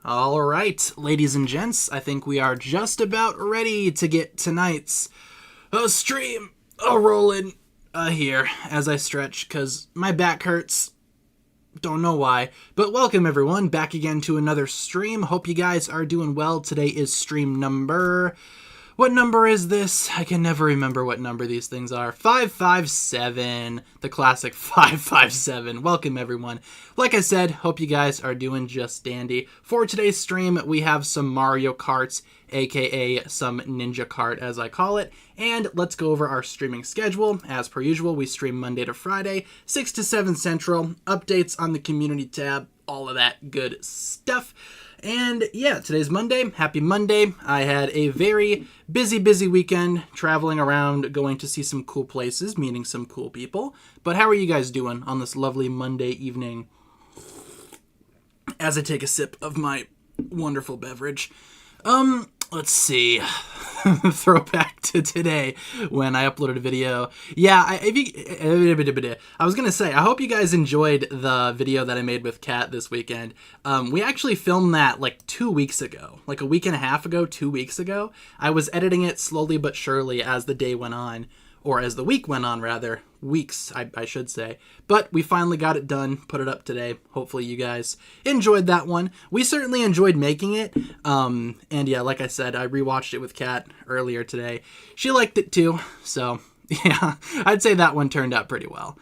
All right, ladies and gents, I think we are just about ready to get tonight's stream rolling here as I stretch because my back hurts Don't know why, but welcome everyone back again to another stream. Hope you guys are doing well. Today is stream number... What number is this? I can never remember what number these things are. 557, the classic 557. Welcome everyone. Like I said, hope you guys are doing just dandy. For today's stream, we have some Mario Karts, aka some Ninja-Kart as I call it. And let's go over our streaming schedule. As per usual, we stream Monday to Friday, 6 to 7 Central. Updates on the community tab, all of that good stuff. And yeah, today's Monday. Happy Monday. I had a very busy weekend traveling around, going to see some cool places, meeting some cool people. But how are you guys doing on this lovely Monday evening as I take a sip of my wonderful beverage? Let's see. Throwback to today when I uploaded a video. Yeah, I was gonna say, I hope you guys enjoyed the video that I made with Kat this weekend. We actually filmed that like 2 weeks ago, like a week and a half ago, 2 weeks ago. I was editing it slowly but surely as the day went on, or as the week went on, rather. Weeks, I should say. But we finally got it done, put it up today. Hopefully you guys enjoyed that one. We certainly enjoyed making it. And yeah, like I said, I rewatched it with Kat earlier today. She liked it too. So yeah, I'd say that one turned out pretty well.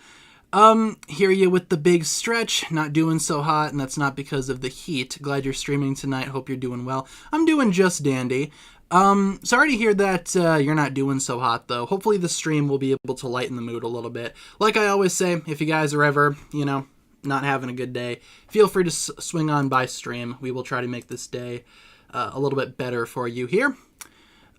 Hear you with the big stretch. Not doing so hot, and that's not because of the heat. Glad you're streaming tonight. Hope you're doing well. I'm doing just dandy. Sorry to hear that you're not doing so hot, though. Hopefully the stream will be able to lighten the mood a little bit. Like I always say, if you guys are ever, not having a good day, feel free to swing on by stream. We will try to make this day a little bit better for you here.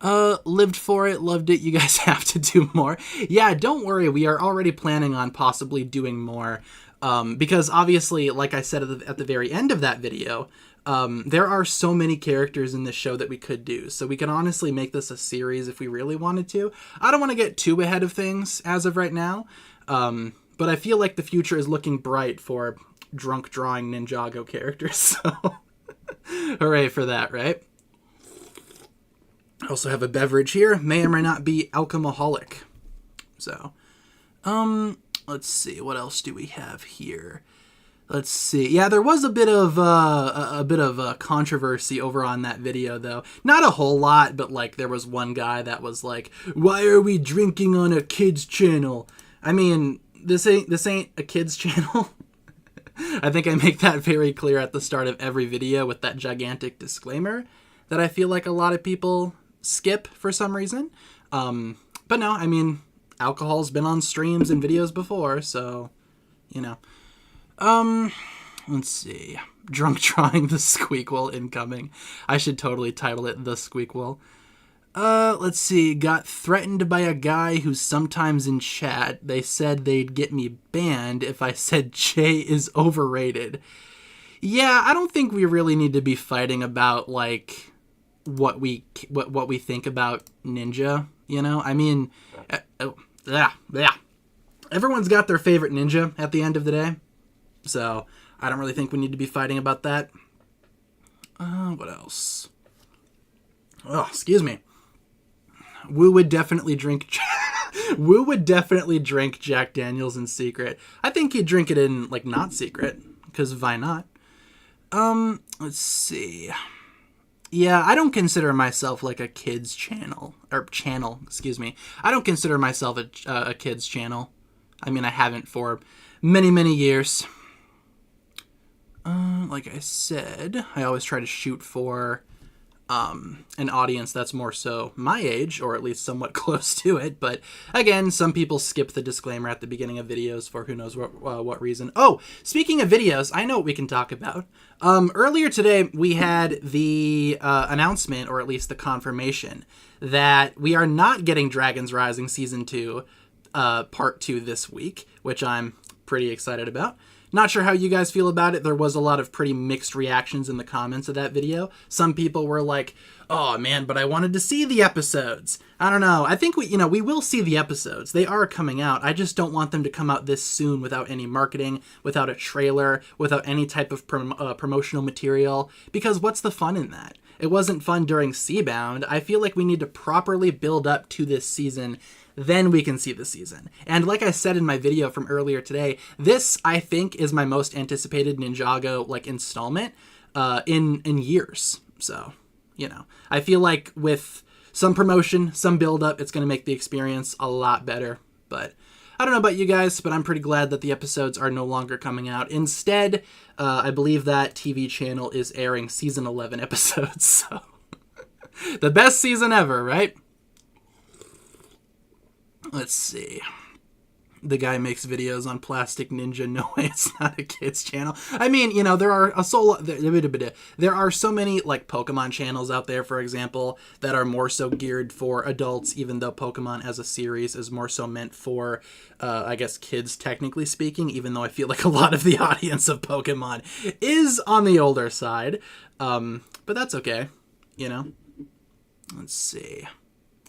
Lived for it, loved it. You guys have to do more. Yeah, don't worry. We are already planning on possibly doing more. Because obviously, like I said at the very end of that video, there are so many characters in this show that we could do. So we can honestly make this a series if we really wanted to. I don't want to get too ahead of things as of right now. But I feel like the future is looking bright for drunk drawing Ninjago characters. So hooray for that, right? I also have a beverage here. May or may not be alcoholic. So, let's see. What else do we have here? Let's see. Yeah, there was a bit of controversy over on that video, though. Not a whole lot, but like there was one guy that was like, "Why are we drinking on a kids channel?" I mean, this ain't a kids channel. I think I make that very clear at the start of every video with that gigantic disclaimer that I feel like a lot of people skip for some reason. But no, I mean, alcohol's been on streams and videos before, so let's see. Drunk drawing the Squeakquel incoming. I should totally title it The Squeakquel. Let's see. Got threatened by a guy who's sometimes in chat. They said they'd get me banned if I said Jay is overrated. Yeah, I don't think we really need to be fighting about, like, what we think about Ninja, I mean, yeah. Everyone's got their favorite ninja at the end of the day. So, I don't really think we need to be fighting about that. What else? Oh, excuse me. Woo would definitely drink Jack Daniels in secret. I think he'd drink it in, like, not secret, because why not? Let's see. Yeah, I don't consider myself like a kids channel. Excuse me. I don't consider myself a kids channel. I mean, I haven't for many years. Like I said, I always try to shoot for an audience that's more so my age, or at least somewhat close to it. But again, some people skip the disclaimer at the beginning of videos for who knows what reason. Oh, speaking of videos, I know what we can talk about. Earlier today, we had the announcement, or at least the confirmation, that we are not getting Dragon's Rising Season 2, Part 2 this week, which I'm pretty excited about. Not sure how you guys feel about it. There was a lot of pretty mixed reactions in the comments of that video. Some people were like, "Oh man, but I wanted to see the episodes." I don't know. I think we will see the episodes. They are coming out. I just don't want them to come out this soon without any marketing, without a trailer, without any type of promotional material. Because what's the fun in that? It wasn't fun during Seabound. I feel like we need to properly build up to this season, then we can see the season. And like I said in my video from earlier today, this, I think, is my most anticipated Ninjago, like, installment in years. So, you know, I feel like with some promotion, some build-up, it's going to make the experience a lot better. But I don't know about you guys, but I'm pretty glad that the episodes are no longer coming out. Instead, I believe that TV channel is airing season 11 episodes. So the best season ever, right? Let's see. The guy makes videos on Plastic Ninja. No way, it's not a kid's channel. I mean, you know, there are so many, like, Pokemon channels out there, for example, that are more so geared for adults, even though Pokemon as a series is more so meant for, I guess, kids, technically speaking, even though I feel like a lot of the audience of Pokemon is on the older side. But that's okay, you know? Let's see.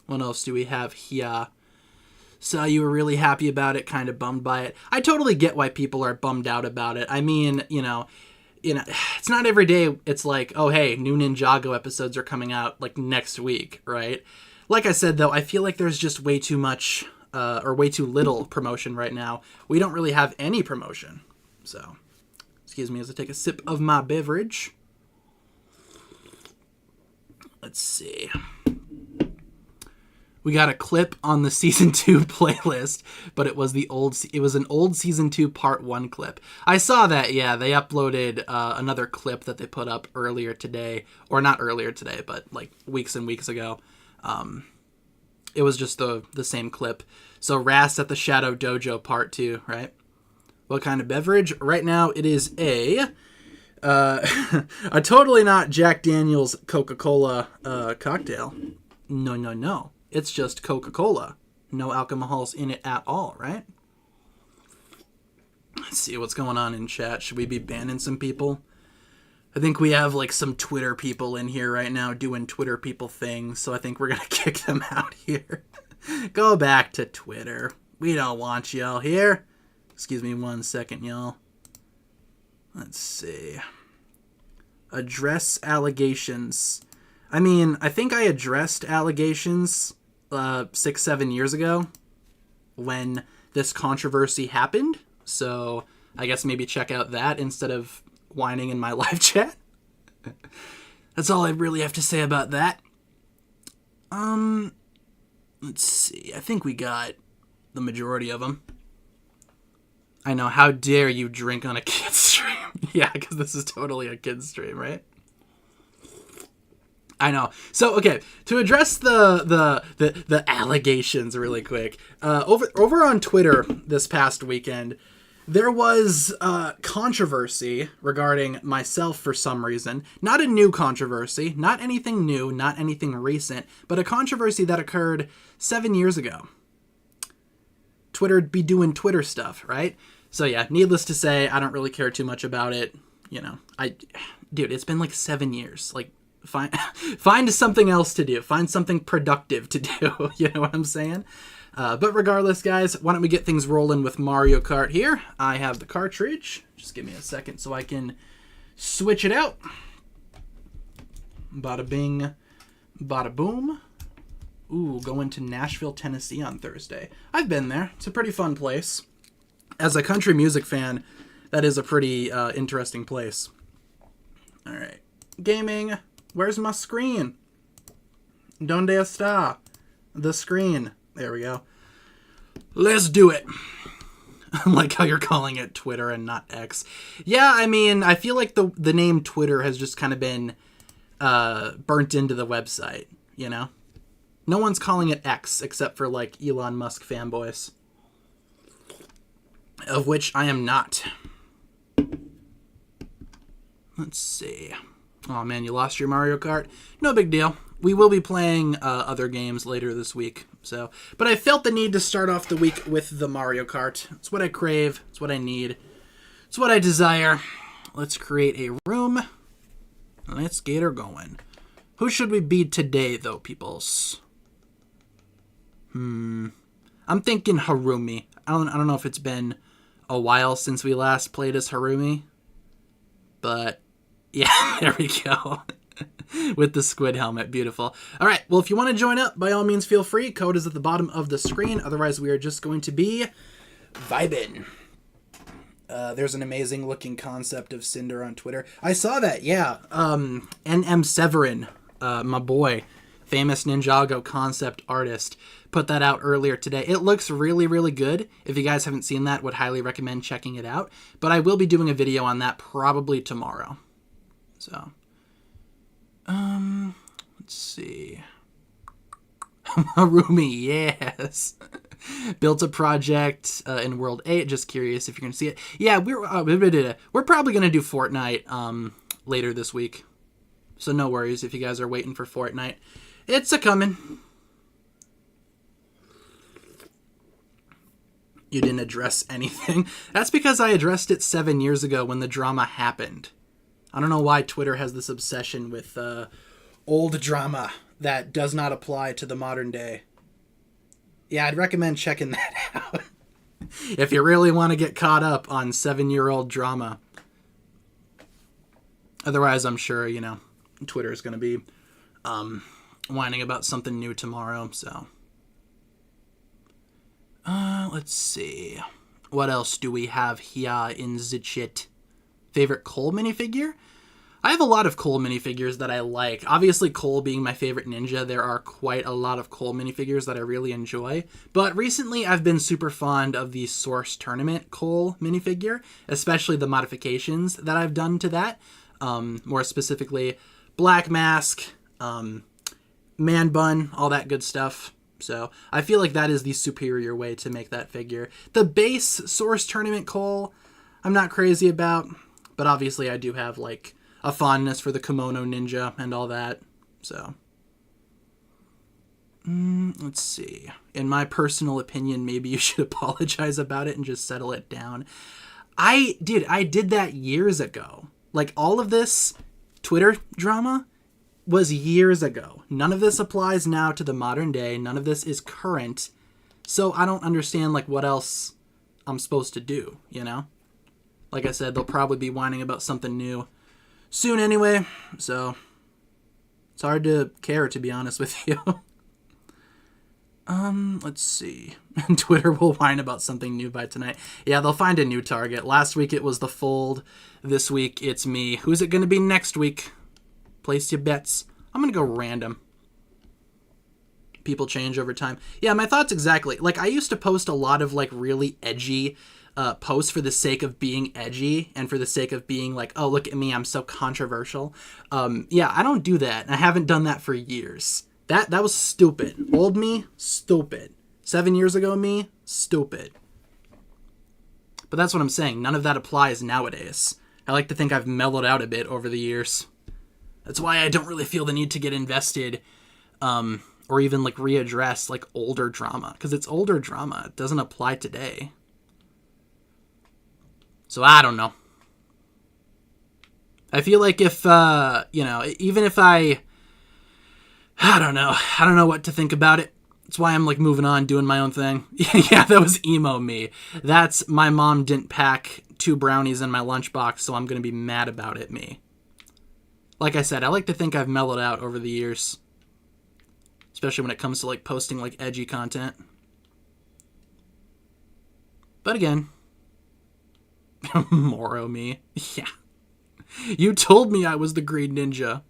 What else do we have here? So you were really happy about it, kind of bummed by it. I totally get why people are bummed out about it. I mean, you know, it's not every day it's like, oh, hey, new Ninjago episodes are coming out, like, next week, right? Like I said, though, I feel like there's just way too much or way too little promotion right now. We don't really have any promotion. So, excuse me as I take a sip of my beverage. Let's see. We got a clip on the season 2 playlist, but it was an old season 2 part 1 clip. I saw that. Yeah, they uploaded another clip that they put up earlier today, or not earlier today, but like weeks and weeks ago. It was just the same clip. So Rast at the Shadow Dojo part 2, right? What kind of beverage? Right now it is a totally not Jack Daniel's Coca-Cola cocktail. No. It's just Coca-Cola. No alcohols in it at all, right? Let's see what's going on in chat. Should we be banning some people? I think we have, like, some Twitter people in here right now doing Twitter people things, so I think we're going to kick them out here. Go back to Twitter. We don't want y'all here. Excuse me 1 second, y'all. Let's see. Address allegations. I mean, I think I addressed allegations 6-7 years ago when this controversy happened. So I guess maybe check out that instead of whining in my live chat. That's all I really have to say about that. Let's see. I think we got the majority of them. I know. How dare you drink on a kid's stream? Yeah, because this is totally a kid's stream, right? I know. So, okay, to address the allegations really quick, over on Twitter this past weekend, there was controversy regarding myself for some reason. Not a new controversy, not anything new, not anything recent, but a controversy that occurred 7 years ago. Twitter'd be doing Twitter stuff, right? So yeah, needless to say, I don't really care too much about it. You know, dude, it's been like 7 years. Like, find something else to do. Find something productive to do. You know what I'm saying? But regardless, guys, why don't we get things rolling with Mario Kart here? I have the cartridge. Just give me a second so I can switch it out. Bada bing, bada boom. Ooh, going to Nashville, Tennessee on Thursday. I've been there. It's a pretty fun place. As a country music fan, that is a pretty interesting place. All right. Gaming. Where's my screen? Donde está? The screen. There we go. Let's do it. I like how you're calling it Twitter and not X. Yeah, I mean, I feel like the name Twitter has just kind of been burnt into the website, you know? No one's calling it X except for, like, Elon Musk fanboys. Of which I am not. Let's see. Oh man, you lost your Mario Kart? No big deal. We will be playing other games later this week. So, but I felt the need to start off the week with the Mario Kart. It's what I crave. It's what I need. It's what I desire. Let's create a room. Let's get her going. Who should we be today, though, peoples? I'm thinking Harumi. I don't know if it's been a while since we last played as Harumi. But, yeah, there we go. With the squid helmet. Beautiful. All right. Well, if you want to join up, by all means, feel free. Code is at the bottom of the screen. Otherwise, we are just going to be vibing. There's an amazing looking concept of Cinder on Twitter. I saw that. Yeah. NM Severin, my boy, famous Ninjago concept artist, put that out earlier today. It looks really, really good. If you guys haven't seen that, would highly recommend checking it out. But I will be doing a video on that probably tomorrow. So, let's see. Harumi, yes. Built a project in World 8. Just curious if you're going to see it. Yeah, we're probably going to do Fortnite later this week. So no worries if you guys are waiting for Fortnite. It's a-coming. You didn't address anything. That's because I addressed it 7 years ago when the drama happened. I don't know why Twitter has this obsession with old drama that does not apply to the modern day. Yeah, I'd recommend checking that out. If you really want to get caught up on 7-year-old drama. Otherwise, I'm sure, Twitter is going to be whining about something new tomorrow, so. Let's see. What else do we have here in the chat? Favorite Cole minifigure? I have a lot of Cole minifigures that I like. Obviously, Cole being my favorite ninja, there are quite a lot of Cole minifigures that I really enjoy. But recently, I've been super fond of the Source Tournament Cole minifigure, especially the modifications that I've done to that. More specifically, Black Mask, Man Bun, all that good stuff. So I feel like that is the superior way to make that figure. The base Source Tournament Cole, I'm not crazy about. But obviously, I do have, a fondness for the Kimono Ninja and all that, so. Let's see. In my personal opinion, maybe you should apologize about it and just settle it down. I did that years ago. All of this Twitter drama was years ago. None of this applies now to the modern day. None of this is current. So I don't understand, what else I'm supposed to do, Like I said, they'll probably be whining about something new soon anyway, so it's hard to care, to be honest with you. Let's see. Twitter will whine about something new by tonight. Yeah, they'll find a new target. Last week it was the Fold. This week it's me. Who's it going to be next week? Place your bets. I'm going to go random. People change over time. Yeah, my thoughts exactly. I used to post a lot of, really edgy posts for the sake of being edgy and for the sake of being oh, look at me, I'm so controversial. Yeah, I don't do that. I haven't done that for years. That was stupid. Old me, stupid. 7 years ago me, stupid. But that's what I'm saying. None of that applies nowadays. I like to think I've mellowed out a bit over the years. That's why I don't really feel the need to get invested or even readdress older drama. Because it's older drama. It doesn't apply today. So I don't know. I feel like if, even if I don't know what to think about it. That's why I'm moving on, doing my own thing. Yeah, that was emo me. That's my mom didn't pack 2 brownies in my lunchbox, so I'm going to be mad about it me. Like I said, I like to think I've mellowed out over the years. Especially when it comes to posting edgy content. But again, Moro me. Yeah. You told me I was the Green Ninja.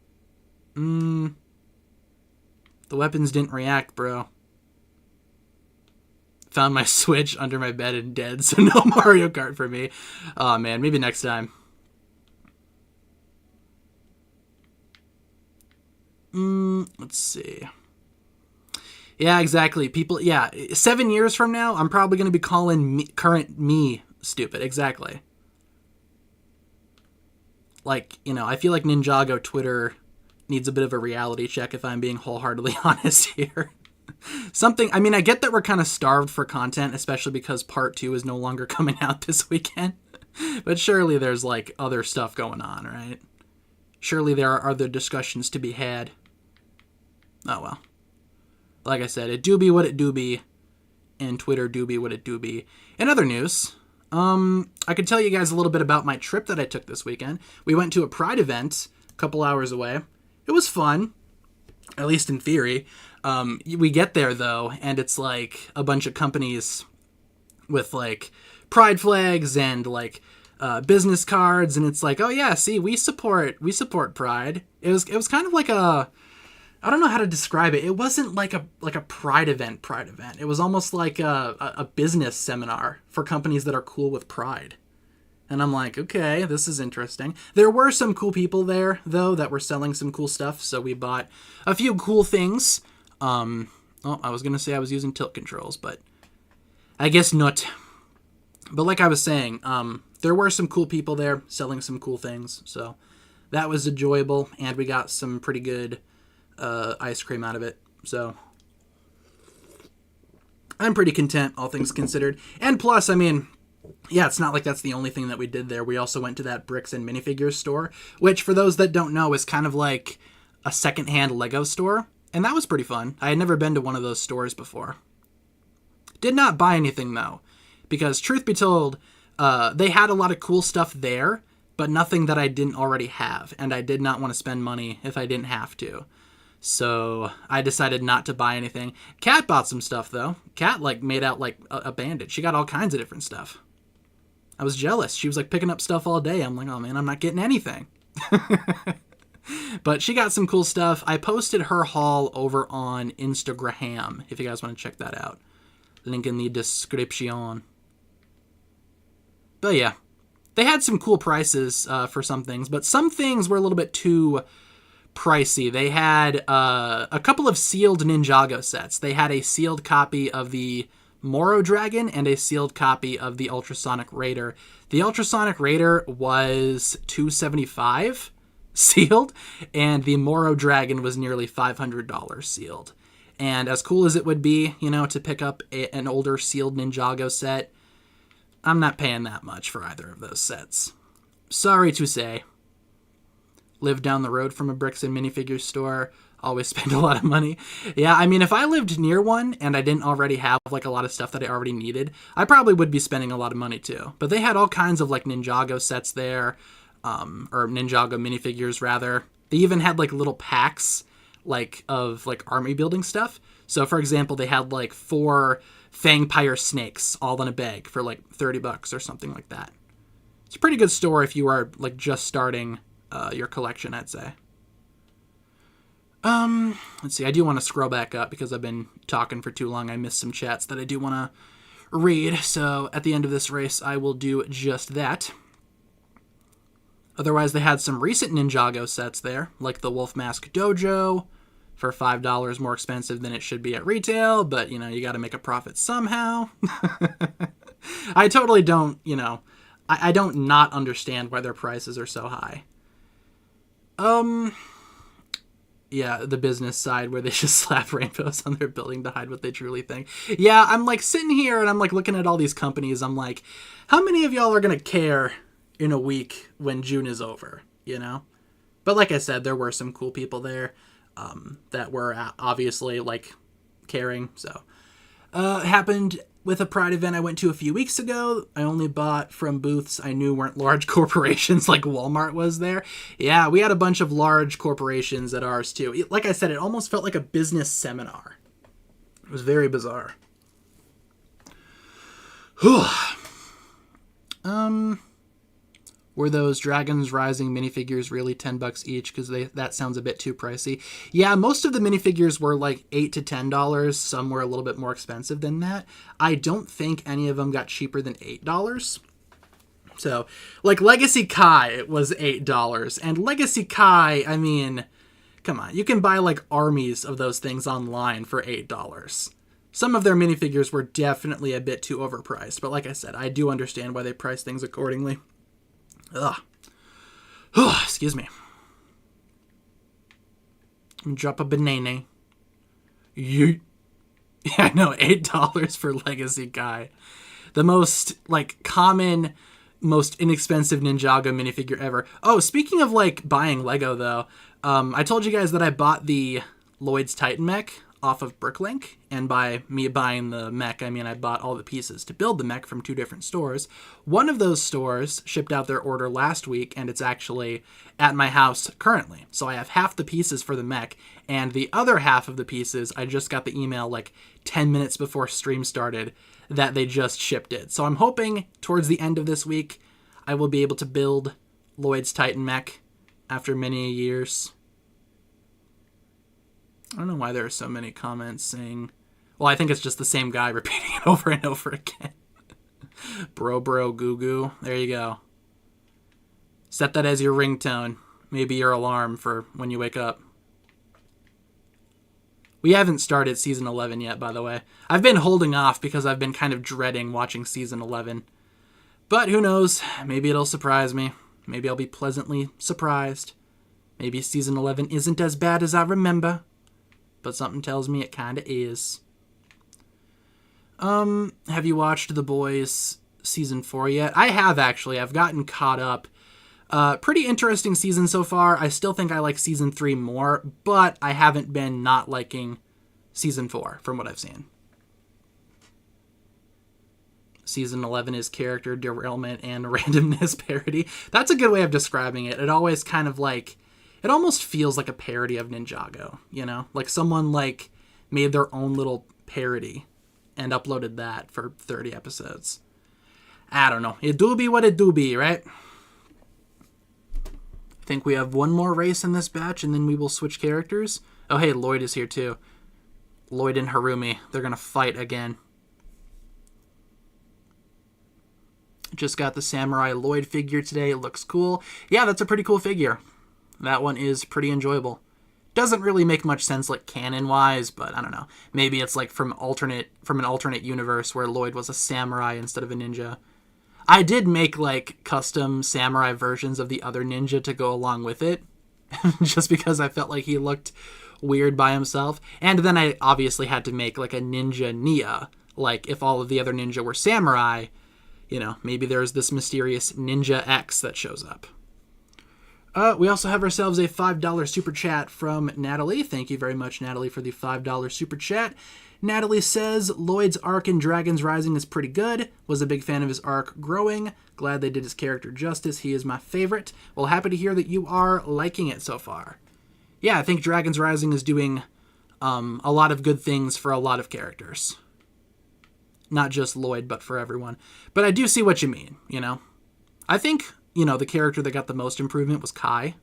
The weapons didn't react, bro. Found my Switch under my bed and dead, so no Mario Kart for me. Oh, man, maybe next time. Let's see. Yeah, exactly. 7 years from now, I'm probably going to be calling current me stupid. Exactly. I feel like Ninjago Twitter needs a bit of a reality check if I'm being wholeheartedly honest here. I get that we're kind of starved for content, especially because part 2 is no longer coming out this weekend. But surely there's other stuff going on, right? Surely there are other discussions to be had. Oh well. Like I said, it do be what it do be, and Twitter do be what it do be. In other news, I could tell you guys a little bit about my trip that I took this weekend. We went to a Pride event a couple hours away. It was fun, at least in theory. We get there, though, and it's like a bunch of companies with like pride flags and like business cards, and it's like, oh yeah, see, we support pride. It was kind of like a, I don't know how to describe it. It wasn't like a pride event. It was almost like a business seminar for companies that are cool with pride. And I'm like, okay, this is interesting. There were some cool people there, though, that were selling some cool stuff, so we bought a few cool things. I was going to say I was using tilt controls, but I guess not. But like I was saying, there were some cool people there selling some cool things, so that was enjoyable, and we got some pretty good ice cream out of it, so I'm pretty content, all things considered. And plus, I mean, yeah, it's not like that's the only thing that we did there. We also went to that bricks and minifigures store, which, for those that don't know, is kind of like a secondhand Lego store, and that was pretty fun. I had never been to one of those stores before. Did not buy anything, though, because truth be told, they had a lot of cool stuff there, but nothing that I didn't already have, and I did not want to spend money if I didn't have to. So I decided not to buy anything. Kat bought some stuff, though. Kat, like, made out like a bandit. She got all kinds of different stuff. I was jealous. She was, like, picking up stuff all day. I'm like, oh, man, I'm not getting anything. But she got some cool stuff. I posted her haul over on Instagram, if you guys want to check that out. Link in the description. But, yeah. They had some cool prices for some things, but some things were a little bit too pricey. They had a couple of sealed Ninjago sets. They had a sealed copy of the Moro Dragon and a sealed copy of the Ultrasonic Raider. The Ultrasonic Raider was $275 sealed, and the Moro Dragon was nearly $500 sealed. And as cool as it would be, you know, to pick up an older sealed Ninjago set, I'm not paying that much for either of those sets. Sorry to say. Live down the road from a bricks and minifigures store, always spend a lot of money. Yeah, I mean, if I lived near one and I didn't already have like a lot of stuff that I already needed, I probably would be spending a lot of money too. But they had all kinds of like Ninjago sets there, or Ninjago minifigures rather. They even had like little packs like of like army building stuff. So for example, they had like 4 Fangpire snakes all in a bag for like $30 or something like that. It's a pretty good store if you are like just starting your collection, I'd say. Let's see. I do want to scroll back up because I've been talking for too long. I missed some chats that I do want to read. So at the end of this race, I will do just that. Otherwise, they had some recent Ninjago sets there, like the Wolf Mask Dojo for $5 more expensive than it should be at retail. But, you know, you got to make a profit somehow. I totally don't, you know, I don't not understand why their prices are so high. Yeah, the business side where they just slap rainbows on their building to hide what they truly think. Yeah, I'm like sitting here and I'm like looking at all these companies. I'm like, how many of y'all are going to care in a week when June is over, you know? But like I said, there were some cool people there that were obviously like caring. So it happened with a Pride event I went to a few weeks ago. I only bought from booths I knew weren't large corporations like Walmart was there. Yeah, we had a bunch of large corporations at ours too. Like I said, it almost felt like a business seminar. It was very bizarre. Were those Dragons Rising minifigures really $10 each? Because that sounds a bit too pricey. Yeah, most of the minifigures were like $8 to $10. Some were a little bit more expensive than that. I don't think any of them got cheaper than $8. So, like Legacy Kai was $8. And Legacy Kai, I mean, come on. You can buy like armies of those things online for $8. Some of their minifigures were definitely a bit too overpriced. But like I said, I do understand why they price things accordingly. Ugh. Excuse me. Drop a banana. Yeet. Yeah, I know, $8 for Legacy Guy. The most, like, common, most inexpensive Ninjago minifigure ever. Oh, speaking of, like, buying Lego, though, I told you guys that I bought the Lloyd's Titan mech off of Bricklink, and by me buying the mech, I mean I bought all the pieces to build the mech from 2 different stores. One of those stores shipped out their order last week, and it's actually at my house currently. So I have half the pieces for the mech, and the other half of the pieces, I just got the email like 10 minutes before stream started that they just shipped it. So I'm hoping towards the end of this week, I will be able to build Lloyd's Titan mech after many years. I don't know why there are so many comments saying... Well, I think it's just the same guy repeating it over and over again. Bro, goo goo. There you go. Set that as your ringtone. Maybe your alarm for when you wake up. We haven't started Season 11 yet, by the way. I've been holding off because I've been kind of dreading watching Season 11. But who knows? Maybe it'll surprise me. Maybe I'll be pleasantly surprised. Maybe Season 11 isn't as bad as I remember. But something tells me it kind of is. Have you watched The Boys Season 4 yet? I have, actually. I've gotten caught up. Pretty interesting season so far. I still think I like Season 3 more, but I haven't been not liking Season 4 from what I've seen. Season 11 is character derailment and randomness parody. That's a good way of describing it. It always kind of like... It almost feels like a parody of Ninjago, you know? Like someone like made their own little parody and uploaded that for 30 episodes. I don't know. It do be what it do be, right? I think we have one more race in this batch and then we will switch characters. Oh, hey, Lloyd is here too. Lloyd and Harumi. They're going to fight again. Just got the Samurai Lloyd figure today. It looks cool. Yeah, that's a pretty cool figure. That one is pretty enjoyable. Doesn't really make much sense like canon-wise, but I don't know. Maybe it's like from an alternate universe where Lloyd was a samurai instead of a ninja. I did make like custom samurai versions of the other ninja to go along with it. Just because I felt like he looked weird by himself. And then I obviously had to make like a ninja Nia. Like if all of the other ninja were samurai, you know, maybe there's this mysterious Ninja X that shows up. We also have ourselves a $5 super chat from Natalie. Thank you very much, Natalie, for the $5 super chat. Natalie says, Lloyd's arc in Dragon's Rising is pretty good. Was a big fan of his arc growing. Glad they did his character justice. He is my favorite. Well, happy to hear that you are liking it so far. Yeah, I think Dragon's Rising is doing a lot of good things for a lot of characters. Not just Lloyd, but for everyone. But I do see what you mean, you know? I think... You know, the character that got the most improvement was Kai.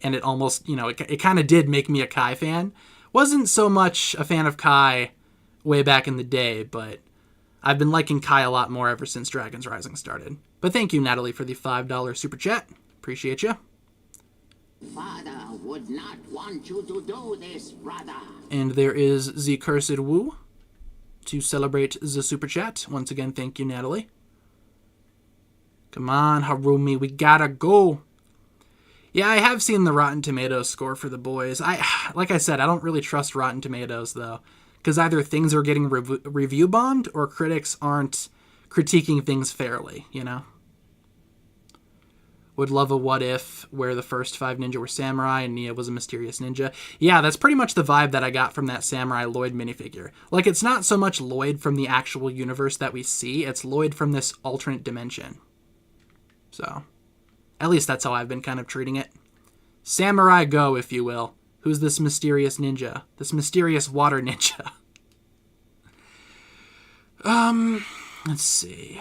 And it almost, you know, it kind of did make me a Kai fan. Wasn't so much a fan of Kai way back in the day, but I've been liking Kai a lot more ever since Dragon's Rising started. But thank you, Natalie, for the $5 super chat. Appreciate you. Father would not want you to do this, brother. And there is the Cursed Woo to celebrate the super chat. Once again, thank you, Natalie. Come on, Harumi, we gotta go. Yeah, I have seen the Rotten Tomatoes score for The Boys. Like I said, I don't really trust Rotten Tomatoes, though. Because either things are getting review bombed, or critics aren't critiquing things fairly, you know? Would love a what if, where the first 5 ninja were samurai and Nia was a mysterious ninja. Yeah, that's pretty much the vibe that I got from that Samurai Lloyd minifigure. Like, it's not so much Lloyd from the actual universe that we see, it's Lloyd from this alternate dimension. So, at least that's how I've been kind of treating it. Samurai Go, if you will. Who's this mysterious ninja? This mysterious water ninja. Let's see.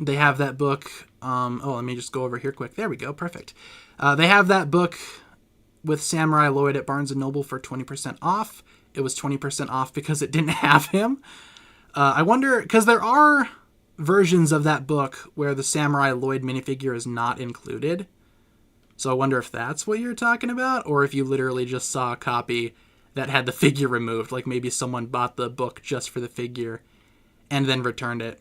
They have that book. Let me just go over here quick. There we go. Perfect. They have that book with Samurai Lloyd at Barnes & Noble for 20% off. It was 20% off because it didn't have him. I wonder, because there are versions of that book where the Samurai Lloyd minifigure is not included. So I wonder if that's what you're talking about, or if you literally just saw a copy that had the figure removed. Like maybe someone bought the book just for the figure and then returned it.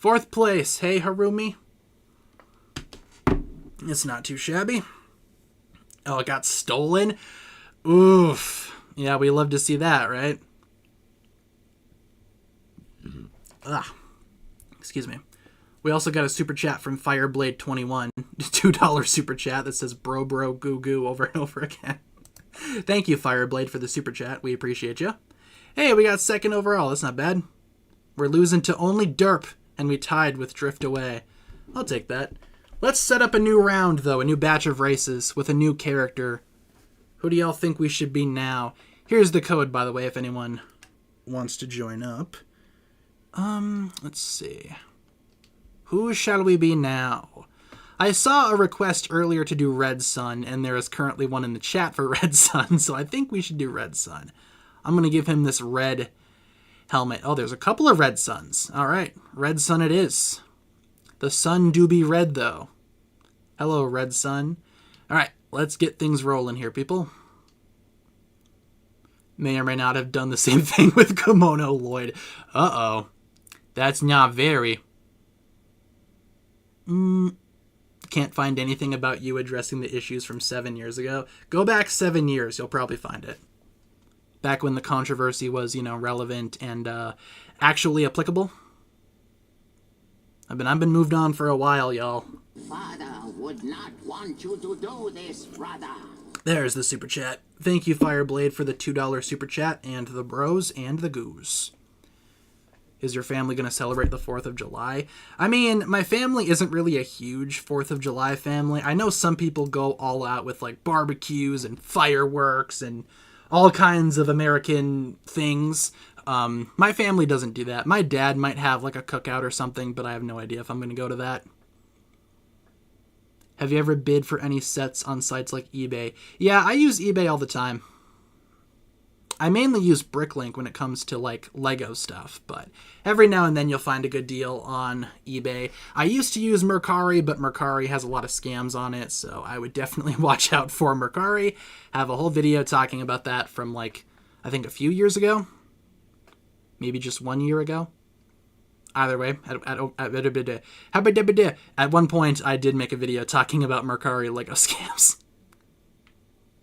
4th place. Hey, Harumi. It's not too shabby. Oh, it got stolen? Oof. Yeah, we love to see that, right? Ugh. Excuse me. We also got a super chat from Fireblade21. $2 super chat that says bro goo goo over and over again. Thank you, Fireblade, for the super chat. We appreciate you. Hey, we got second overall. That's not bad. We're losing to only Derp, and we tied with Drift Away. I'll take that. Let's set up a new round, though, a new batch of races with a new character. Who do y'all think we should be now? Here's the code, by the way, if anyone wants to join up. Let's see. Who shall we be now? I saw a request earlier to do Red Sun, and there is currently one in the chat for Red Sun, so I think we should do Red Sun. I'm going to give him this red helmet. Oh, there's a couple of Red Suns. All right, Red Sun it is. The sun do be red, though. Hello, Red Sun. All right, let's get things rolling here, people. May or may not have done the same thing with Kimono Lloyd. Uh-oh. That's not very... Can't find anything about you addressing the issues from 7 years ago. Go back 7 years, you'll probably find it. Back when the controversy was, relevant and actually applicable. I've been moved on for a while, y'all. Father would not want you to do this, brother. There's the super chat. Thank you, Fireblade, for the $2 super chat, and the bros and the goose. Is your family going to celebrate the 4th of July? I mean, my family isn't really a huge 4th of July family. I know some people go all out with, like, barbecues and fireworks and all kinds of American things. My family doesn't do that. My dad might have, like, a cookout or something, but I have no idea if I'm going to go to that. Have you ever bid for any sets on sites like eBay? Yeah, I use eBay all the time. I mainly use Bricklink when it comes to, like, Lego stuff, but every now and then you'll find a good deal on eBay. I used to use Mercari, but Mercari has a lot of scams on it, so I would definitely watch out for Mercari. Have a whole video talking about that from, like, I think a few years ago. Maybe just 1 year ago. Either way, at one point I did make a video talking about Mercari Lego scams.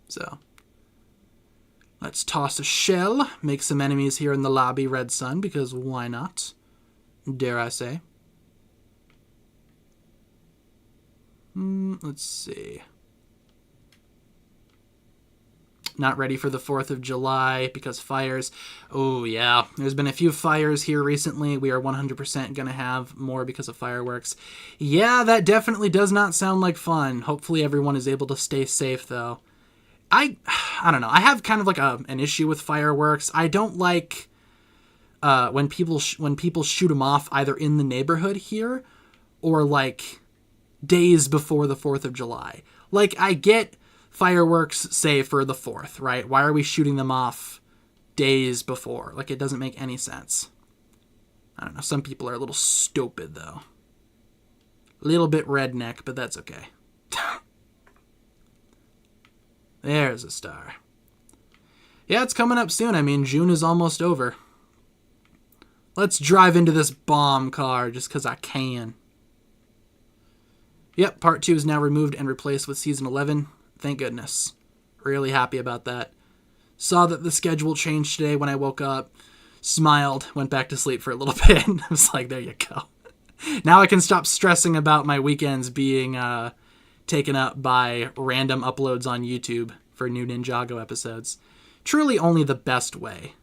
So, let's toss a shell, make some enemies here in the lobby, Red Sun, because why not? Dare I say. Let's see. Not ready for the 4th of July because fires. Oh, yeah. There's been a few fires here recently. We are 100% going to have more because of fireworks. Yeah, that definitely does not sound like fun. Hopefully everyone is able to stay safe, though. I don't know. I have kind of like an issue with fireworks. I don't like when people shoot them off either in the neighborhood here or like days before the 4th of July. Like, I get fireworks, say, for the 4th, right? Why are we shooting them off days before? Like, it doesn't make any sense. I don't know. Some people are a little stupid, though. A little bit redneck, but that's okay. There's a star. Yeah, it's coming up soon. I mean, June is almost over. Let's drive into this bomb car just because I can. Yep, Part 2 is now removed and replaced with Season 11. Thank goodness. Really happy about that. Saw that the schedule changed today when I woke up. Smiled. Went back to sleep for a little bit. I was like, there you go. Now I can stop stressing about my weekends being taken up by random uploads on YouTube for new Ninjago episodes. Truly only the best way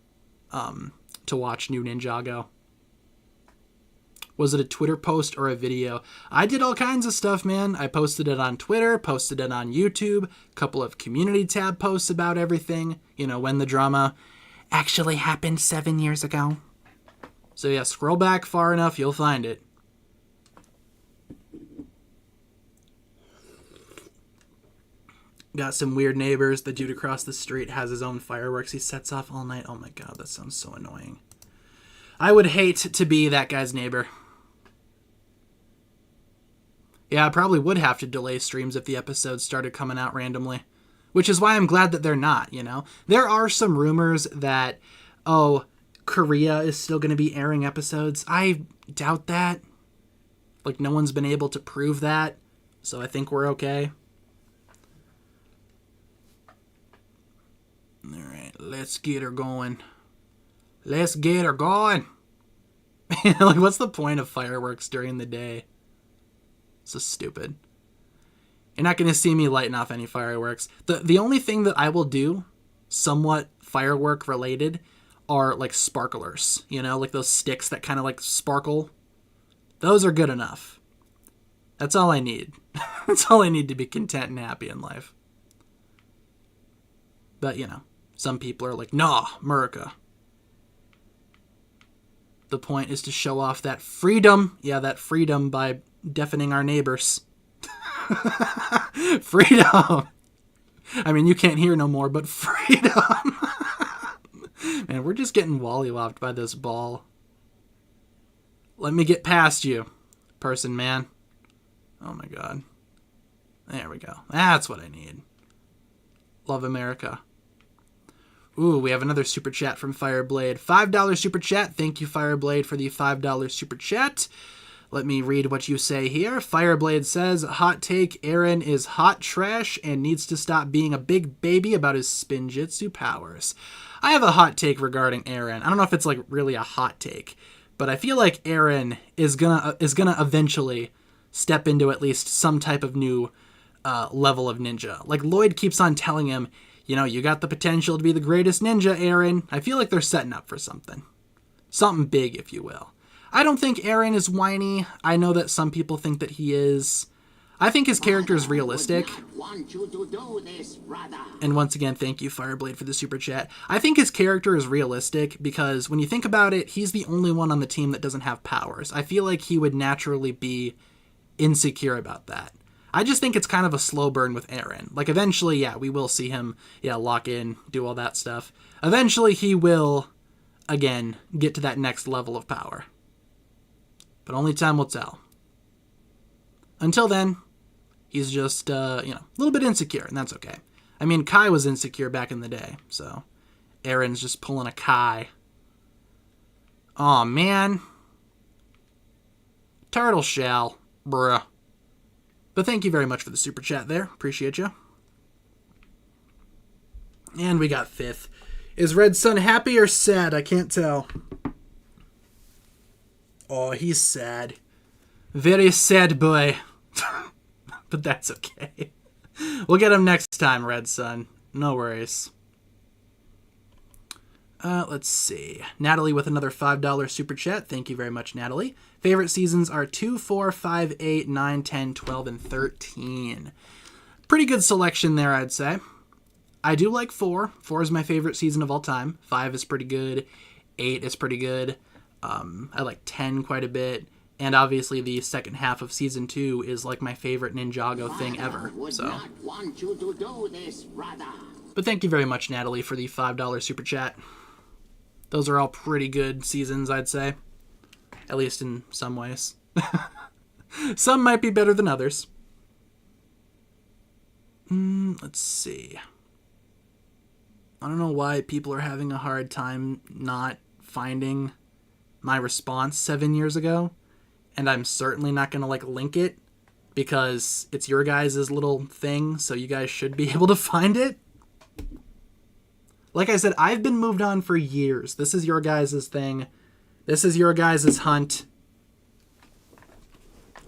to watch new Ninjago. Was it a Twitter post or a video? I did all kinds of stuff, man. I posted it on Twitter, posted it on YouTube, a couple of community tab posts about everything, when the drama actually happened 7 years ago. So yeah, scroll back far enough, you'll find it. Got some weird neighbors. The dude across the street has his own fireworks he sets off all night. Oh my god, that sounds so annoying. I would hate to be that guy's neighbor. Yeah, I probably would have to delay streams if the episodes started coming out randomly. Which is why I'm glad that they're not, There are some rumors that, Korea is still going to be airing episodes. I doubt that. Like, no one's been able to prove that. So I think we're okay. Alright, let's get her going. Let's get her going. Like, what's the point of fireworks during the day? So stupid. You're not going to see me lighting off any fireworks. The only thing that I will do, somewhat firework related, are like sparklers. You know, like those sticks that kind of like sparkle. Those are good enough. That's all I need. That's all I need to be content and happy in life. But, you know, some people are like, nah, America. The point is to show off that freedom. Yeah, that freedom by deafening our neighbors. Freedom. I mean, you can't hear no more, but freedom. Man, we're just getting wollywopped by this ball. Let me get past you, person man. Oh my god. There we go. That's what I need. Love America. Ooh, we have another super chat from Fireblade. $5 super chat. Thank you, Fireblade, for the $5 super chat. Let me read what you say here. Fireblade says, hot take, Aaron is hot trash and needs to stop being a big baby about his spinjitzu powers. I have a hot take regarding Aaron. I don't know if it's like really a hot take, but I feel like Aaron is gonna eventually step into at least some type of new level of ninja. Like Lloyd keeps on telling him, you know, you got the potential to be the greatest ninja, Aaron. I feel like they're setting up for something. Something big, if you will. I don't think Aaron is whiny. I know that some people think that he is. I think his character is realistic. Want you to do this, brother. And once again, thank you, Fireblade, for the super chat. I think his character is realistic because when you think about it, he's the only one on the team that doesn't have powers. I feel like he would naturally be insecure about that. I just think it's kind of a slow burn with Aaron. Like, eventually, yeah, we will see him, lock in, do all that stuff. Eventually, he will, again, get to that next level of power. But only time will tell. Until then, he's just, a little bit insecure, and that's okay. I mean, Kai was insecure back in the day, so Aaron's just pulling a Kai. Aw, man. Turtle shell. Bruh. But thank you very much for the super chat there. Appreciate you. And we got fifth. Is Red Sun happy or sad? I can't tell. Oh, he's sad. Very sad boy. But that's okay. We'll get him next time, Red Sun. No worries. Let's see. Natalie with another $5 super chat. Thank you very much, Natalie. Favorite seasons are 2, 4, 5, 8, 9, 10, 12, and 13. Pretty good selection there, I'd say. I do like 4. 4 is my favorite season of all time. 5 is pretty good. 8 is pretty good. I like 10 quite a bit. And obviously the second half of season 2 is like my favorite Ninjago thing ever. So. Not want you to do this, brother. But thank you very much, Natalie, for the $5 super chat. Those are all pretty good seasons, I'd say. At least in some ways. Some might be better than others. Let's see. I don't know why people are having a hard time not finding my response 7 years ago. And I'm certainly not going to, link it. Because it's your guys' little thing, so you guys should be able to find it. Like I said, I've been moved on for years. This is your guys' thing. This is your guys' hunt.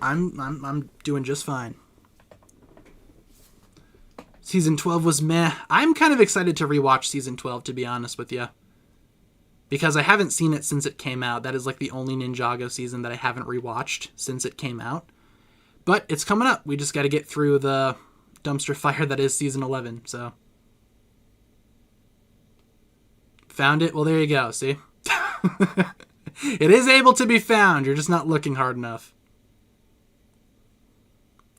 I'm doing just fine. Season 12 was meh. I'm kind of excited to rewatch Season 12, to be honest with you. Because I haven't seen it since it came out. That is the only Ninjago season that I haven't rewatched since it came out. But it's coming up. We just got to get through the dumpster fire that is Season 11, so... Found it? Well, there you go, see? It is able to be found. You're just not looking hard enough.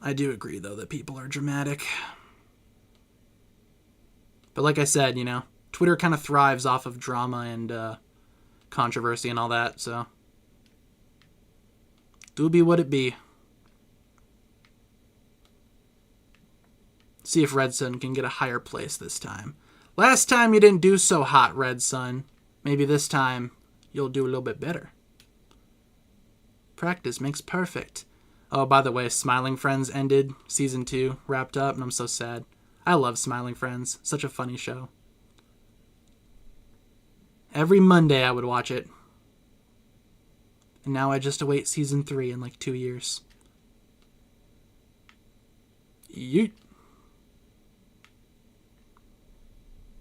I do agree, though, that people are dramatic. But like I said, Twitter kind of thrives off of drama and controversy and all that, so... Do be what it be. See if Red Sun can get a higher place this time. Last time you didn't do so hot, Red Sun. Maybe this time you'll do a little bit better. Practice makes perfect. Oh, by the way, Smiling Friends ended. Season 2 wrapped up, and I'm so sad. I love Smiling Friends. Such a funny show. Every Monday I would watch it. And now I just await Season 3 in 2 years. Yeet.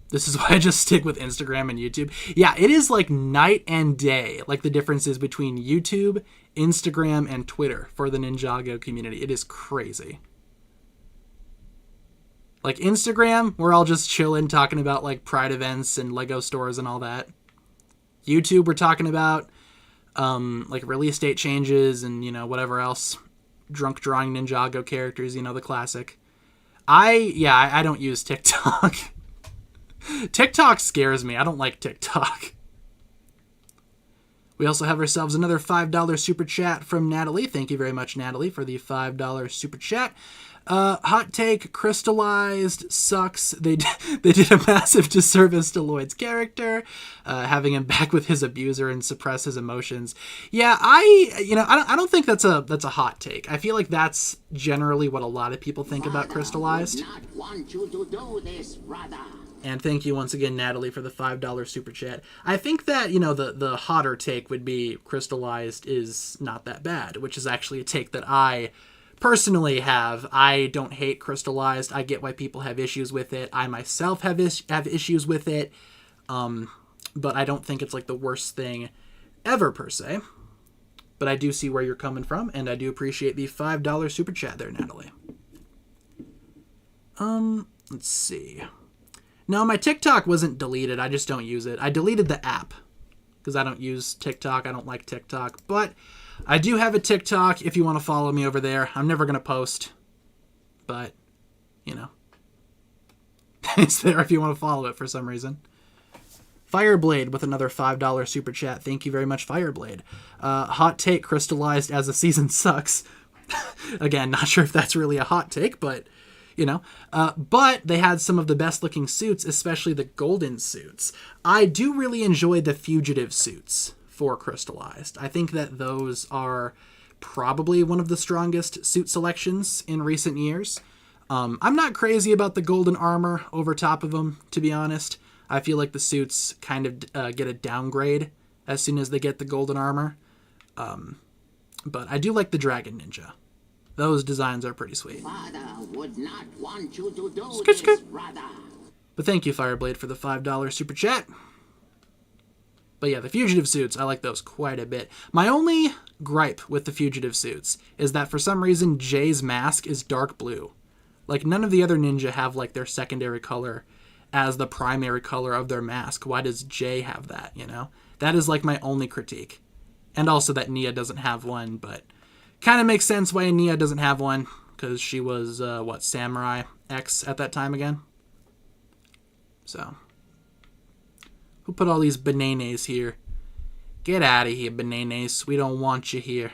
This is why I just stick with Instagram and YouTube. Yeah, it is like night and day, like the differences between YouTube, Instagram, and Twitter for the Ninjago community. It is crazy. Like Instagram, we're all just chilling, talking about like Pride events and Lego stores and all that. YouTube, we're talking about like release date changes and, you know, whatever else. Drunk drawing Ninjago characters, you know, the classic. I don't use TikTok. TikTok scares me. I don't like TikTok. We also have ourselves another $5 super chat from Natalie. Thank you very much, Natalie, for the $5 super chat. Hot take, crystallized sucks. They did a massive disservice to Lloyd's character, having him back with his abuser and suppress his emotions. Yeah, I don't think that's a hot take. I feel like that's generally what a lot of people think about crystallized. Not want you to do this, brother. And thank you once again, Natalie, for the $5 super chat. I think that, you know, the hotter take would be crystallized is not that bad, which is actually a take that I personally have. I don't hate crystallized. I get why people have issues with it. I myself have issues with it. But I don't think it's like the worst thing ever per se. But I do see where you're coming from, and I do appreciate the $5 super chat there, Natalie. Let's see. No, my TikTok wasn't deleted. I just don't use it. I deleted the app because I don't use TikTok. I don't like TikTok. But I do have a TikTok if you want to follow me over there. I'm never going to post. But, you know. It's there if you want to follow it for some reason. Fireblade with another $5 super chat. Thank you very much, Fireblade. Hot take, crystallized as a season sucks. Again, not sure if that's really a hot take, but... you know, but they had some of the best looking suits, especially the golden suits. I do really enjoy the fugitive suits for crystallized. I think that those are probably one of the strongest suit selections in recent years. I'm not crazy about the golden armor over top of them, to be honest. I feel like the suits kind of get a downgrade as soon as they get the golden armor. But I do like the Dragon Ninja. Those designs are pretty sweet. Father would not want you to do Skit, this, skit. brother. But thank you, Fireblade, for the $5 super chat. But yeah, the fugitive suits, I like those quite a bit. My only gripe with the fugitive suits is that for some reason Jay's mask is dark blue. Like, none of the other ninja have, like, their secondary color as the primary color of their mask. Why does Jay have that, you know? That is, like, my only critique. And also that Nia doesn't have one, but... kind of makes sense why Nia doesn't have one, because she was, Samurai X at that time again? So. Who put all these bananas here? Get out of here, bananas. We don't want you here.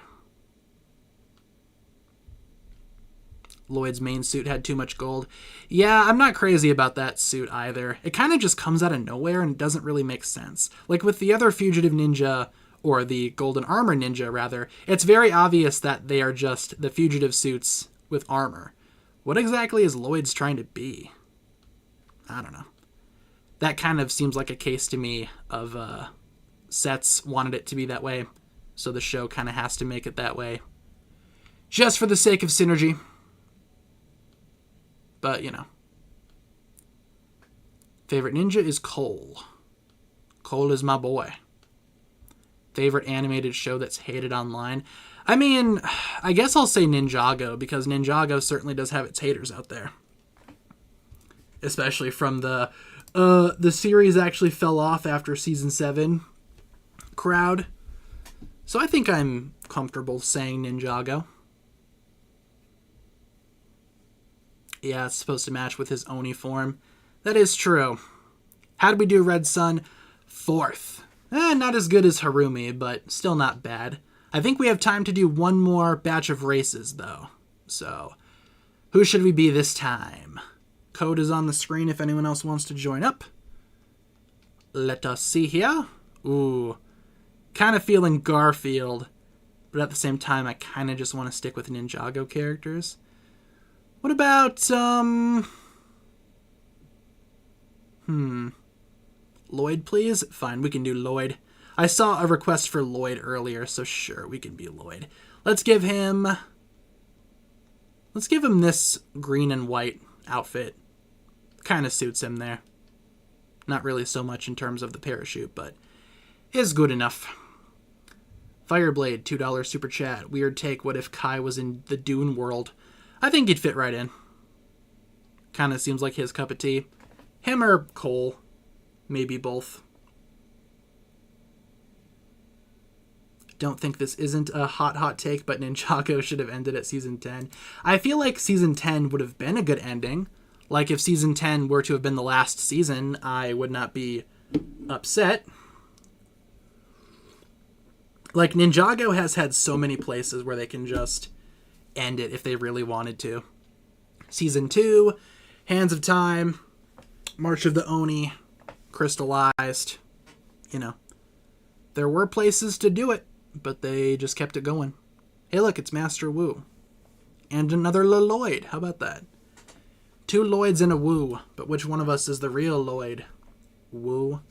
Lloyd's main suit had too much gold. Yeah, I'm not crazy about that suit either. It kind of just comes out of nowhere and doesn't really make sense. Like with the other fugitive ninja... or the golden armor ninja, rather, it's very obvious that they are just the fugitive suits with armor. What exactly is Lloyd's trying to be? I don't know. That kind of seems like a case to me of sets wanted it to be that way, so the show kind of has to make it that way. Just for the sake of synergy. But, you know. Favorite ninja is Cole. Cole is my boy. Favorite animated show that's hated online? I mean, I guess I'll say Ninjago, because Ninjago certainly does have its haters out there. Especially from the series actually fell off after season 7 crowd. So I think I'm comfortable saying Ninjago. Yeah, it's supposed to match with his Oni form. That is true. How did we do, Red Sun? 4th. Not as good as Harumi, but still not bad. I think we have time to do one more batch of races, though. So, who should we be this time? Code is on the screen if anyone else wants to join up. Let us see here. Ooh. Kind of feeling Garfield, but at the same time, I kind of just want to stick with Ninjago characters. What about, Lloyd, please? Fine, we can do Lloyd. I saw a request for Lloyd earlier, so sure, we can be Lloyd. Let's give him Let's give him this green and white outfit. Kind of suits him there. Not really so much in terms of the parachute, but is good enough. Fireblade, $2 super chat. Weird take, what if Kai was in the Dune world? I think he'd fit right in. Kind of seems like his cup of tea. Him or Cole. Maybe both. Don't think this isn't a hot take, but Ninjago should have ended at Season 10. I feel like Season 10 would have been a good ending. Like, if Season 10 were to have been the last season, I would not be upset. Like, Ninjago has had so many places where they can just end it if they really wanted to. Season 2, Hands of Time, March of the Oni, Crystallized. You know, there were places to do it, but they just kept it going. Hey, look, it's Master Wu. And another Lloyd. How about that? 2 Lloyds and a Wu, but which one of us is the real Lloyd? Wu.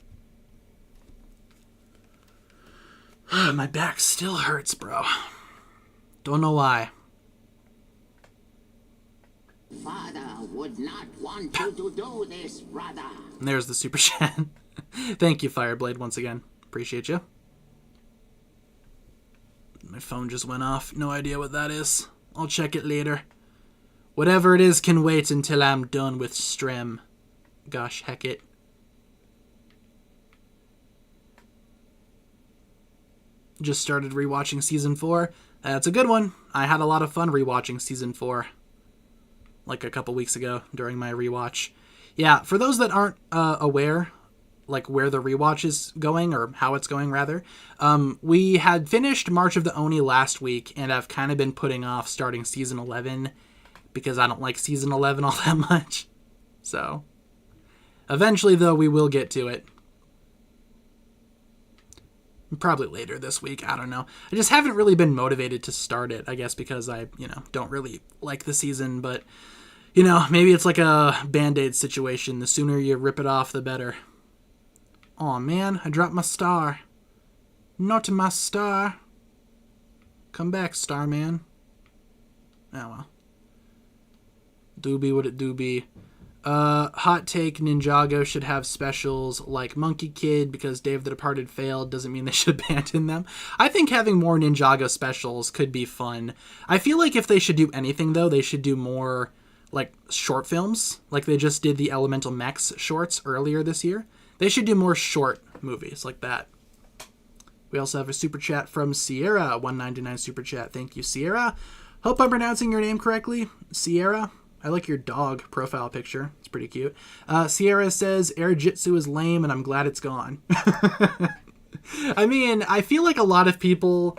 My back still hurts, bro. Don't know why. Father would not want you to do this, brother. And there's the super chat. Thank you, Fireblade, once again. Appreciate you. My phone just went off. No idea what that is. I'll check it later. Whatever it is can wait until I'm done with Strem. Gosh, heck it. Just started rewatching Season 4. That's a good one. I had a lot of fun rewatching Season 4. Like a couple weeks ago during my rewatch. Yeah, for those that aren't aware, like where the rewatch is going, or how it's going rather, we had finished March of the Oni last week, and I've kind of been putting off starting Season 11 because I don't like Season 11 all that much. So, eventually though, we will get to it. Probably later this week, I don't know. I just haven't really been motivated to start it, I guess because I, don't really like the season, but, maybe it's like a Band-Aid situation. The sooner you rip it off, the better. Aw, man, I dropped my star. Not my star. Come back, Starman. Oh, well. Do be what it do be. Hot take, Ninjago should have specials like Monkey Kid because Dave the Departed failed doesn't mean they should abandon them. I think having more Ninjago specials could be fun. I feel like if they should do anything, though, they should do more, like, short films. Like they just did the Elemental Mechs shorts earlier this year. They should do more short movies like that. We also have a super chat from Sierra, $1.99 super chat. Thank you, Sierra. Hope I'm pronouncing your name correctly, Sierra. I like your dog profile picture. It's pretty cute. Sierra says, Air Jitsu is lame and I'm glad it's gone. I mean, I feel like a lot of people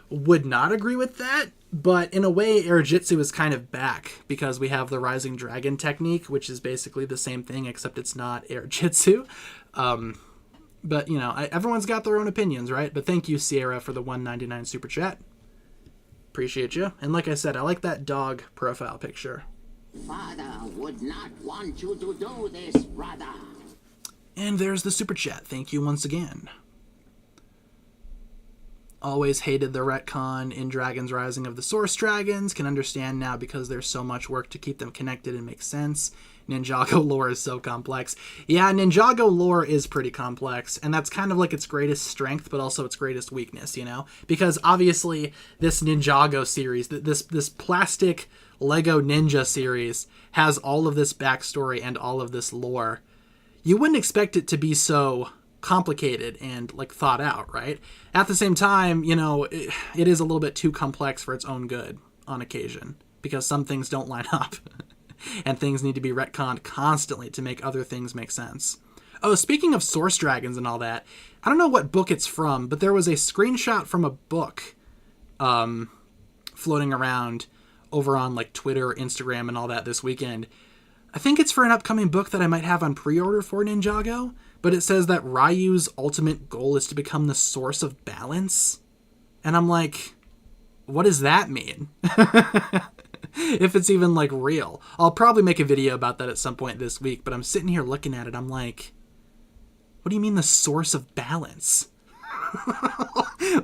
would not agree with that, but in a way, Air Jitsu is kind of back because we have the Rising Dragon technique, which is basically the same thing, except it's not Air Jitsu. But, everyone's got their own opinions, right? But thank you, Sierra, for the $1.99 super chat. Appreciate you. And like I said, I like that dog profile picture. Father would not want you to do this, brother. And there's the super chat. Thank you once again. Always hated the retcon in Dragon's Rising of the Source Dragons. Can understand now because there's so much work to keep them connected and make sense. Ninjago lore is so complex. Yeah, Ninjago lore is pretty complex, and that's kind of like its greatest strength, but also its greatest weakness, Because obviously this Ninjago series, this plastic Lego Ninja series, has all of this backstory and all of this lore. You wouldn't expect it to be so complicated and like thought out, right? At the same time, it is a little bit too complex for its own good on occasion because some things don't line up and things need to be retconned constantly to make other things make sense. Oh, speaking of Source Dragons and all that, I don't know what book it's from, but there was a screenshot from a book floating around over on like Twitter or Instagram and all that this weekend. I think it's for an upcoming book that I might have on pre-order for Ninjago, but it says that Ryu's ultimate goal is to become the source of balance. And I'm like, what does that mean? If it's even like real. I'll probably make a video about that at some point this week, but I'm sitting here looking at it, I'm like, what do you mean the source of balance?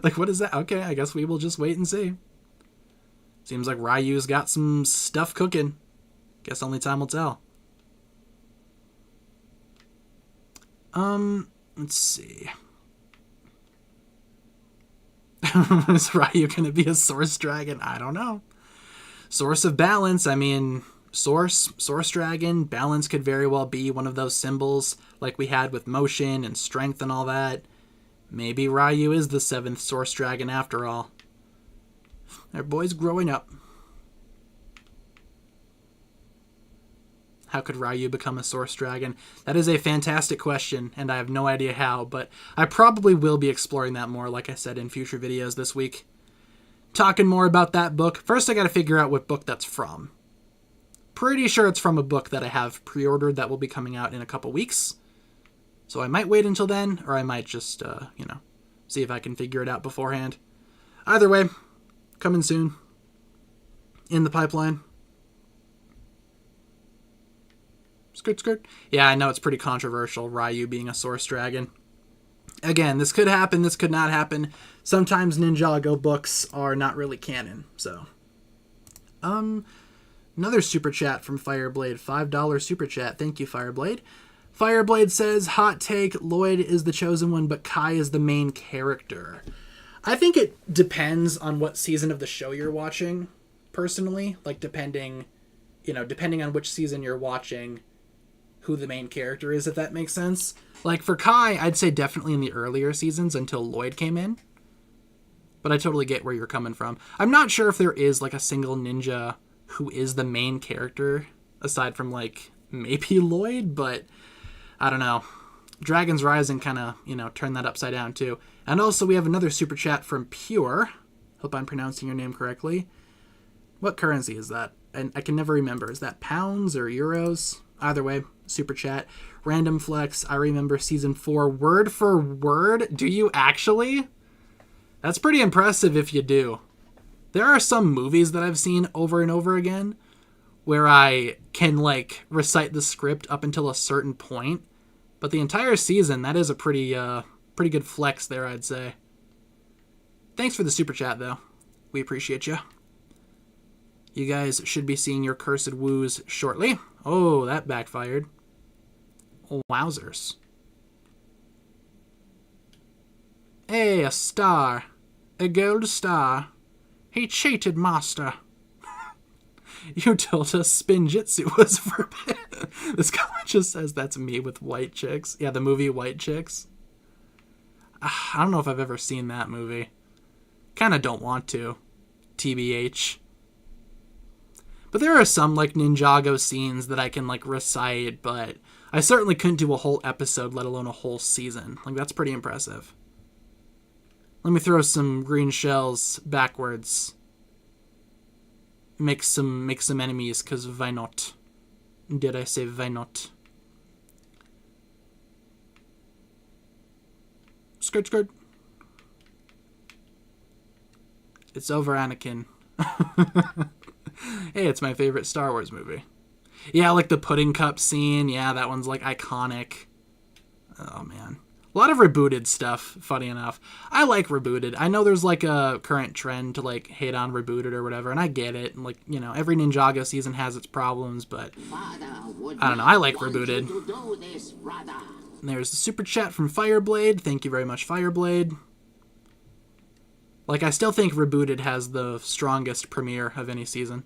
Like, what is that? Okay, I guess we will just wait and see. Seems like Ryu's got some stuff cooking. Guess only time will tell. Let's see. Is Ryu gonna be a source dragon? I don't know. Source of balance, I mean, source dragon, balance could very well be one of those symbols like we had with motion and strength and all that. Maybe Ryu is the 7th source dragon after all. Our boy's growing up. How could Ryu become a source dragon? That is a fantastic question, and I have no idea how, but I probably will be exploring that more, like I said, in future videos this week. Talking more about that book. First, I gotta figure out what book that's from. Pretty sure it's from a book that I have pre-ordered that will be coming out in a couple weeks. So I might wait until then, or I might just, see if I can figure it out beforehand. Either way, coming soon. In the pipeline. Skirt, skirt. Yeah, I know it's pretty controversial, Ryu being a source dragon. Again, this could happen, this could not happen. Sometimes Ninjago books are not really canon, so. Another super chat from Fireblade. $5 super chat. Thank you, Fireblade. Fireblade says, hot take, Lloyd is the chosen one, but Kai is the main character. I think it depends on what season of the show you're watching, personally. Like, depending on which season you're watching, who the main character is, if that makes sense. Like, for Kai, I'd say definitely in the earlier seasons until Lloyd came in. But I totally get where you're coming from. I'm not sure if there is, like, a single ninja who is the main character, aside from, like, maybe Lloyd, but I don't know. Dragon's Rising kind of, turned that upside down, too. And also, we have another super chat from Pure. Hope I'm pronouncing your name correctly. What currency is that? And I can never remember. Is that pounds or euros? Either way, super chat. Random flex. I remember season 4 word for word. Do you actually? That's pretty impressive if you do. There are some movies that I've seen over and over again where I can, like, recite the script up until a certain point. But the entire season, that is a pretty good flex there, I'd say. Thanks for the super chat, though. We appreciate you. You guys should be seeing your cursed woos shortly. Oh, that backfired. Oh, wowzers. Hey, a star. A gold star. He cheated, master. You told us Spinjitzu was forbidden. This comment just says that's me with white chicks. Yeah, the movie White Chicks. I don't know if I've ever seen that movie. Kind of don't want to. TBH. But there are some, like, Ninjago scenes that I can, like, recite, but I certainly couldn't do a whole episode, let alone a whole season. Like, that's pretty impressive. Let me throw some green shells backwards. Make some enemies, because why not? Did I say why not? Skirt, skirt. It's over, Anakin. Hey, it's my favorite Star Wars movie. Yeah, like the pudding cup scene. Yeah, that one's, like, iconic. Oh, man. A lot of rebooted stuff, funny enough. I like rebooted. I know there's, like, a current trend to, like, hate on rebooted or whatever, and I get it. And, like, every Ninjago season has its problems, but I don't know. I like rebooted. And there's the super chat from Fireblade. Thank you very much, Fireblade. Like, I still think rebooted has the strongest premiere of any season.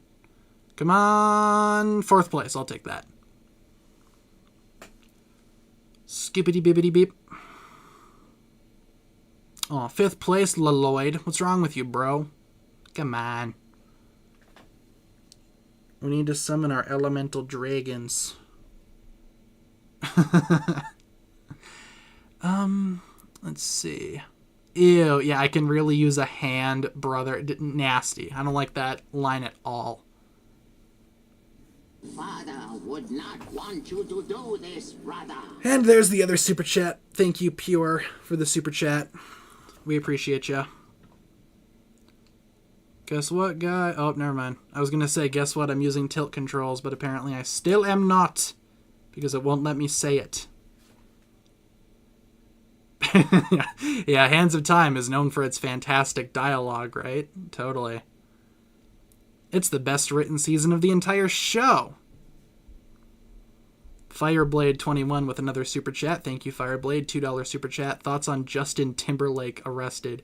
Come on. 4th place. I'll take that. Skippity bibbity beep. Oh, 5th place, Lloyd. What's wrong with you, bro? Come on. We need to summon our elemental dragons. Let's see. Ew, yeah, I can really use a hand, brother. Nasty. I don't like that line at all. Father would not want you to do this, brother. And there's the other super chat. Thank you, Pure, for the super chat. We appreciate ya. Guess what, guy? Oh, never mind. I was going to say, guess what? I'm using tilt controls, but apparently I still am not, because it won't let me say it. Yeah, Hands of Time is known for its fantastic dialogue, right? Totally. It's the best written season of the entire show. Fireblade21 with another super chat. Thank you, Fireblade. $2 super chat. Thoughts on Justin Timberlake arrested?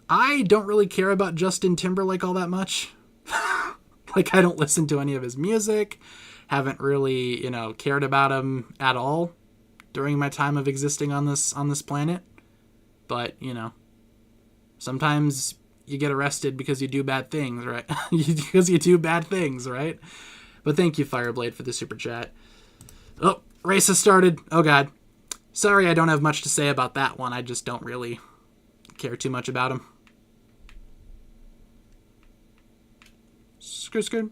I don't really care about Justin Timberlake all that much. Like, I don't listen to any of his music. Haven't really, cared about him at all during my time of existing on this planet. But, sometimes you get arrested because you do bad things, right? Because you do bad things, right? But thank you, Fireblade, for the super chat. Oh, race has started. Oh, God. Sorry, I don't have much to say about that one. I just don't really care too much about him. Screw.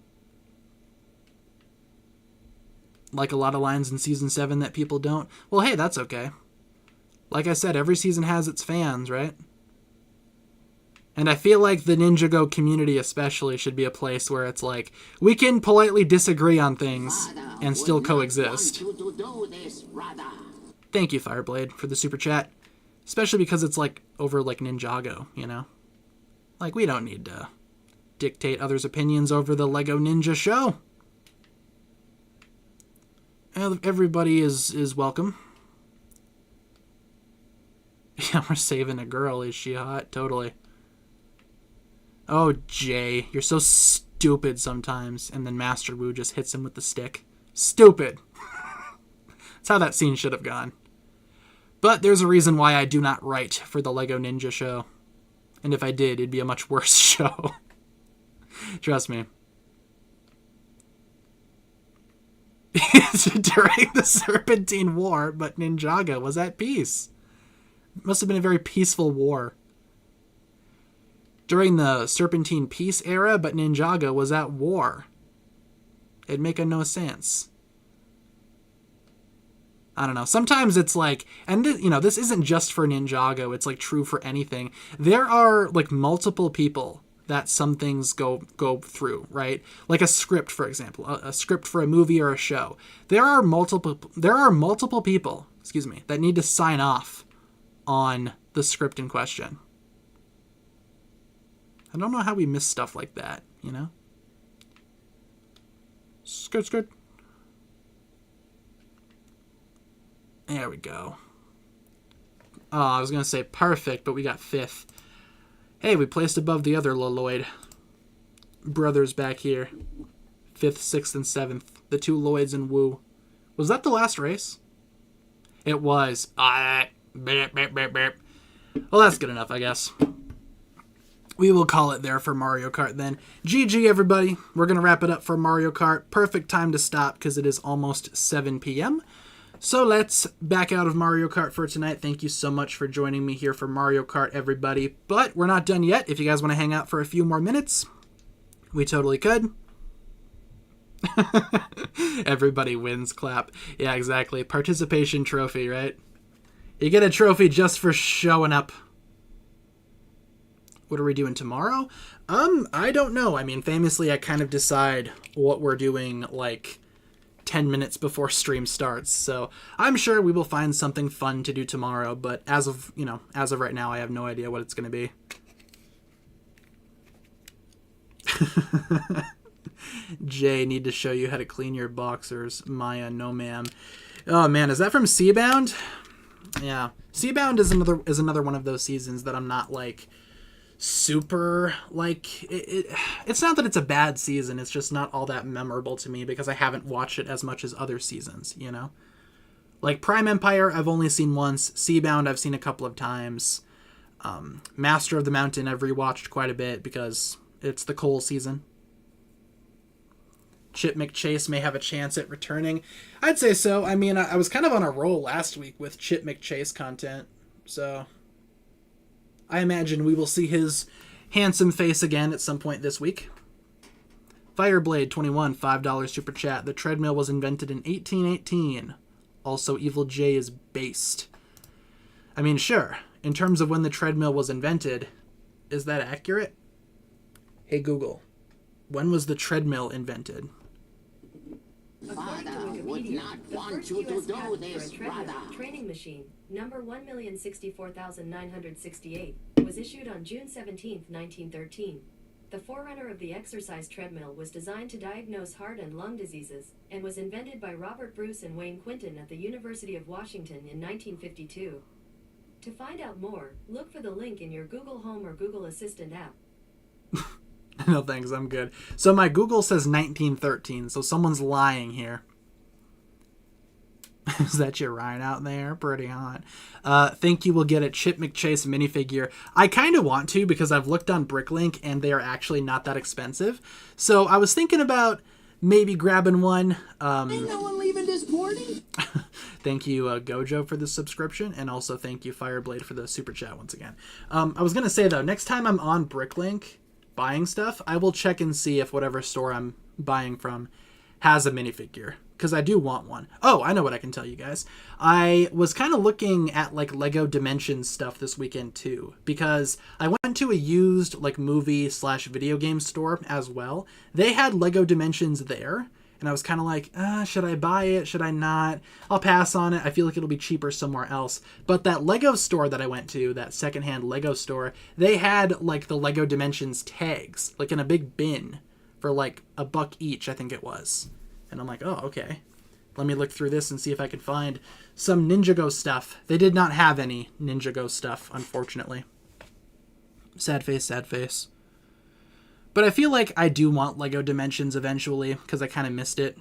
Like a lot of lines in Season 7 that people don't. Well, hey, that's okay. Like I said, every season has its fans, right? And I feel like the Ninjago community especially should be a place where it's like, we can politely disagree on things and still coexist. Thank you, Fireblade, for the super chat. Especially because it's like over like Ninjago, Like, we don't need to dictate others' opinions over the Lego Ninja show. Everybody is welcome. Yeah, we're saving a girl. Is she hot? Totally. Oh, Jay, you're so stupid sometimes. And then Master Wu just hits him with the stick. Stupid. That's how that scene should have gone. But there's a reason why I do not write for the Lego Ninja show. And if I did, it'd be a much worse show. Trust me. During the Serpentine War, but Ninjago was at peace. It must have been a very peaceful war. During the Serpentine peace era, but Ninjago was at war. It'd make no sense. I don't know. Sometimes it's like, and this isn't just for Ninjago. It's like true for anything. There are like multiple people that some things go through, right? Like a script, for example, a script for a movie or a show. There are multiple people, that need to sign off on the script in question. I don't know how we miss stuff like that, Skirt. There we go. Oh, I was going to say perfect, but we got 5th. Hey, we placed above the other Lloyd brothers back here. 5th, 6th, and 7th. The 2 Lloyds and Wu. Was that the last race? It was. Well, that's good enough, I guess. We will call it there for Mario Kart then. GG, everybody. We're going to wrap it up for Mario Kart. Perfect time to stop because it is almost 7 p.m. So let's back out of Mario Kart for tonight. Thank you so much for joining me here for Mario Kart, everybody. But we're not done yet. If you guys want to hang out for a few more minutes, we totally could. Everybody wins, clap. Yeah, exactly. Participation trophy, right? You get a trophy just for showing up. What are we doing tomorrow? I don't know. I mean, famously, I kind of decide what we're doing, like 10 minutes before stream starts. So I'm sure we will find something fun to do tomorrow, but as of right now, I have no idea what it's going to be. Jay, need to show you how to clean your boxers. Maya, no ma'am. Oh man, is that from Seabound? Yeah. Seabound is another one of those seasons that I'm not like super like it's not that it's a bad season, it's just not all that memorable to me because I haven't watched it as much as other seasons, like Prime Empire I've only seen once, Seabound I've seen a couple of times, Master of the Mountain I've rewatched quite a bit because it's the Cole season. Chip McChase may have a chance at returning. I'd say so. I mean, I was kind of on a roll last week with Chip McChase content, so I imagine we will see his handsome face again at some point this week. Fireblade21, $5 super chat. The treadmill was invented in 1818. Also, Evil J is based. I mean, sure. In terms of when the treadmill was invented, is that accurate? Hey, Google. When was the treadmill invented? Father would not want you to do this, brother. Training machine number 1,064,968 was issued on June 17, 1913. The forerunner of the exercise treadmill was designed to diagnose heart and lung diseases, and was invented by Robert Bruce and Wayne Quinton at the University of Washington in 1952. To find out more, look for the link in your Google Home or Google Assistant app. No thanks, I'm good. So my Google says 1913, so someone's lying here. Is that your Ryan out there? Pretty hot. Think you will get a Chip McChase minifigure. I kind of want to because I've looked on Bricklink and they are actually not that expensive. So I was thinking about maybe grabbing one. Ain't no one leaving this party. Thank you, Gojo, for the subscription, and also thank you, Fireblade, for the super chat once again. I was going to say, though, next time I'm on Bricklink buying stuff, I will check and see if whatever store I'm buying from has a minifigure, because I do want one. Oh, I know what I can tell you guys. I was kind of looking at like Lego Dimensions stuff this weekend too, because I went to a used like movie/video game store as well. They had Lego Dimensions there, and I was kind of like, should I buy it? Should I not? I'll pass on it. I feel like it'll be cheaper somewhere else. But that Lego store that I went to, that secondhand Lego store, they had like the Lego Dimensions tags, like in a big bin for like $1 each, I think it was. And I'm like, oh, okay. Let me look through this and see if I can find some Ninjago stuff. They did not have any Ninjago stuff, unfortunately. Sad face, sad face. But I feel like I do want Lego Dimensions eventually, because I kind of missed it.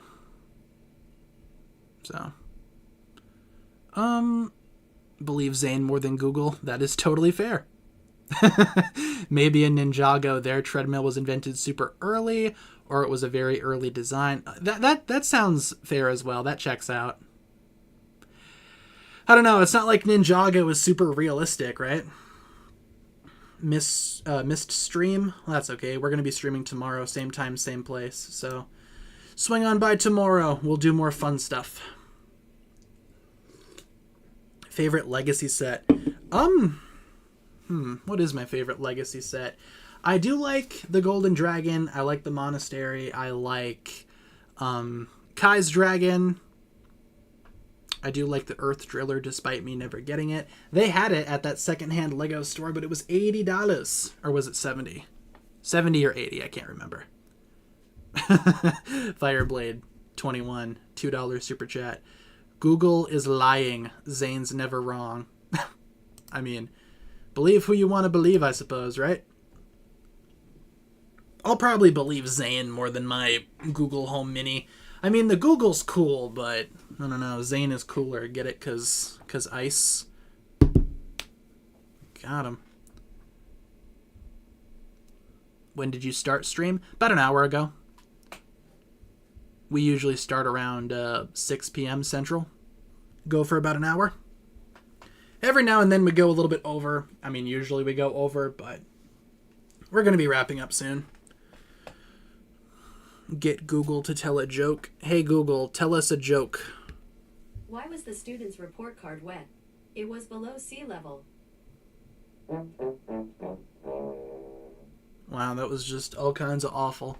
So. Believe Zane more than Google. That is totally fair. Maybe in Ninjago, their treadmill was invented super early, or it was a very early design. That sounds fair as well. That checks out. I don't know. It's not like Ninjago is super realistic, right? Missed stream? Well, that's okay. We're going to be streaming tomorrow, same time, same place. So swing on by tomorrow. We'll do more fun stuff. Favorite Legacy set? What is my favorite Legacy set? I do like the Golden Dragon. I like the Monastery. I like Kai's Dragon. I do like the Earth Driller, despite me never getting it. They had it at that secondhand Lego store, but it was $80. Or was it 70? 70 or 80, I can't remember. Fireblade 21, $2 super chat. Google is lying. Zane's never wrong. I mean, believe who you want to believe, I suppose, right? I'll probably believe Zane more than my Google Home Mini. I mean, the Google's cool, but I don't know. Zane is cooler. Get it? Cause ice. Got him. When did you start stream? About an hour ago. We usually start around 6 p.m. Central. Go for about an hour. Every now and then we go a little bit over. I mean, usually we go over, but we're going to be wrapping up soon. Get Google to tell a joke. Hey Google, tell us a joke. Why was the student's report card wet? It was below sea level. Wow, that was just all kinds of awful.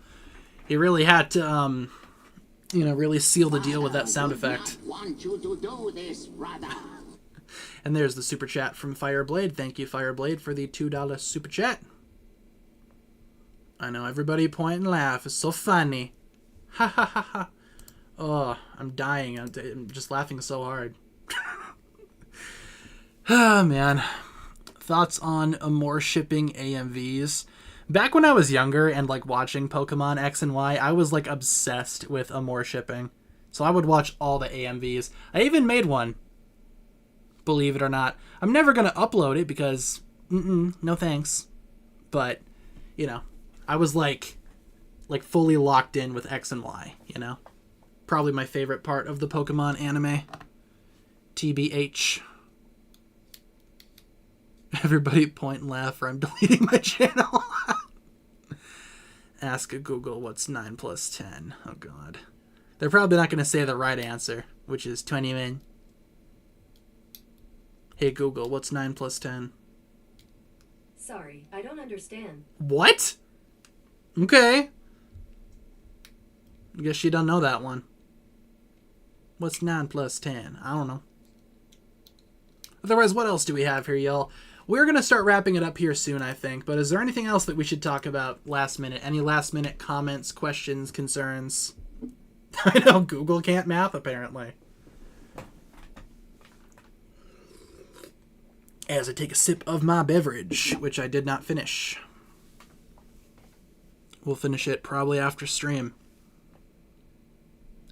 He really had to, really seal the deal with that sound effect. Want you to do this, brother. And there's the super chat from Fireblade. Thank you, Fireblade, for the $2 super chat. I know, everybody point and laugh. It's so funny. Ha ha ha ha. Oh, I'm dying. I'm just laughing so hard. Oh, man. Thoughts on more shipping AMVs? Back when I was younger and like watching Pokemon X and Y, I was like obsessed with more shipping. So I would watch all the AMVs. I even made one. Believe it or not. I'm never going to upload it because, no thanks. But, you know, I was like fully locked in with X and Y, you know? Probably my favorite part of the Pokemon anime. TBH. Everybody point and laugh or I'm deleting my channel. Ask Google what's 9 plus 10. Oh, God. They're probably not going to say the right answer, which is 21. Hey, Google, what's 9 plus 10? Sorry, I don't understand. What? Okay. I guess you don't know that one. What's 9 plus 10? I don't know. Otherwise, what else do we have here, y'all? we're going to start wrapping it up here soon, I think. But is there anything else that we should talk about last minute? Any last minute comments, questions, concerns? I know Google can't math, apparently. As I take a sip of my beverage, which I did not finish. We'll finish it probably after stream.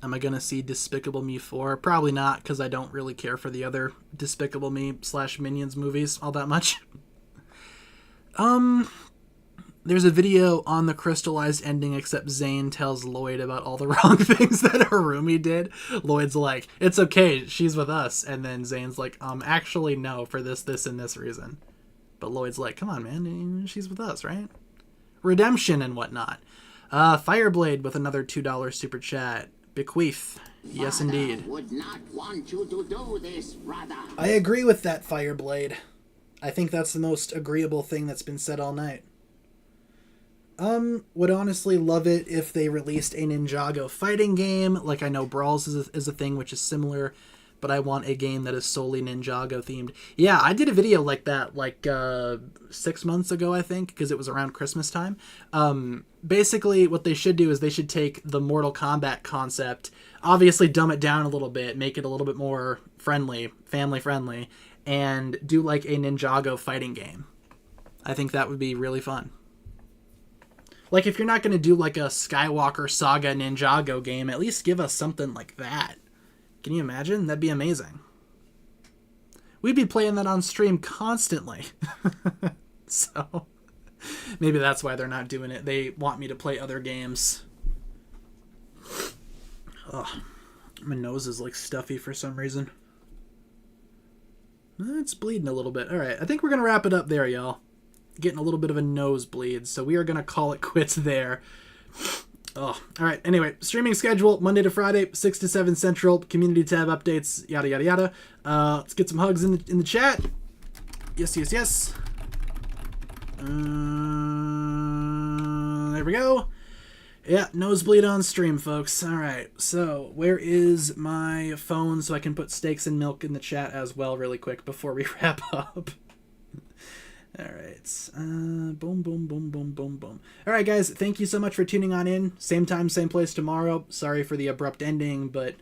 Am I going to see Despicable Me 4? Probably not, because I don't really care for the other Despicable Me / Minions movies all that much. There's a video on the crystallized ending, except Zane tells Lloyd about all the wrong things that Harumi did. Lloyd's like, it's okay, she's with us. And then Zane's like, actually no, for this, and this reason. But Lloyd's like, come on, man, she's with us, right? Redemption and whatnot. Fireblade with another $2 super chat. Bequeath. Yes, Father indeed. would not want you to do this, brother. I agree with that, Fireblade. I think that's the most agreeable thing that's been said all night. Would honestly love it if they released a Ninjago fighting game. Like, I know Brawls is a thing which is similar, but I want a game that is solely Ninjago themed. Yeah, I did a video like that, 6 months ago, I think, because it was around Christmas time. Basically, what they should do is they should take the Mortal Kombat concept, obviously dumb it down a little bit, make it a little bit more friendly, family friendly, and do like a Ninjago fighting game. I think that would be really fun. Like, if you're not going to do like a Skywalker Saga Ninjago game, at least give us something like that. Can you imagine? That'd be amazing. We'd be playing that on stream constantly. So, maybe that's why they're not doing it. They want me to play other games. Ugh. My nose is like stuffy for some reason. It's bleeding a little bit. Alright, I think we're going to wrap it up there, y'all. Getting a little bit of a nosebleed, so we are going to call it quits there. Oh, all right. Anyway, streaming schedule, Monday to Friday, 6 to 7 Central, community tab updates, yada, yada, yada. Let's get some hugs in the chat. Yes, yes, yes. There we go. Yeah, nosebleed on stream, folks. All right, so where is my phone so I can put steaks and milk in the chat as well really quick before we wrap up? All right. Boom, boom, boom, boom, boom, boom. All right, guys. Thank you so much for tuning on in. Same time, same place tomorrow. Sorry for the abrupt ending, but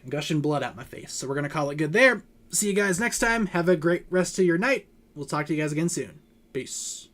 I'm gushing blood out my face. So we're going to call it good there. See you guys next time. Have a great rest of your night. We'll talk to you guys again soon. Peace.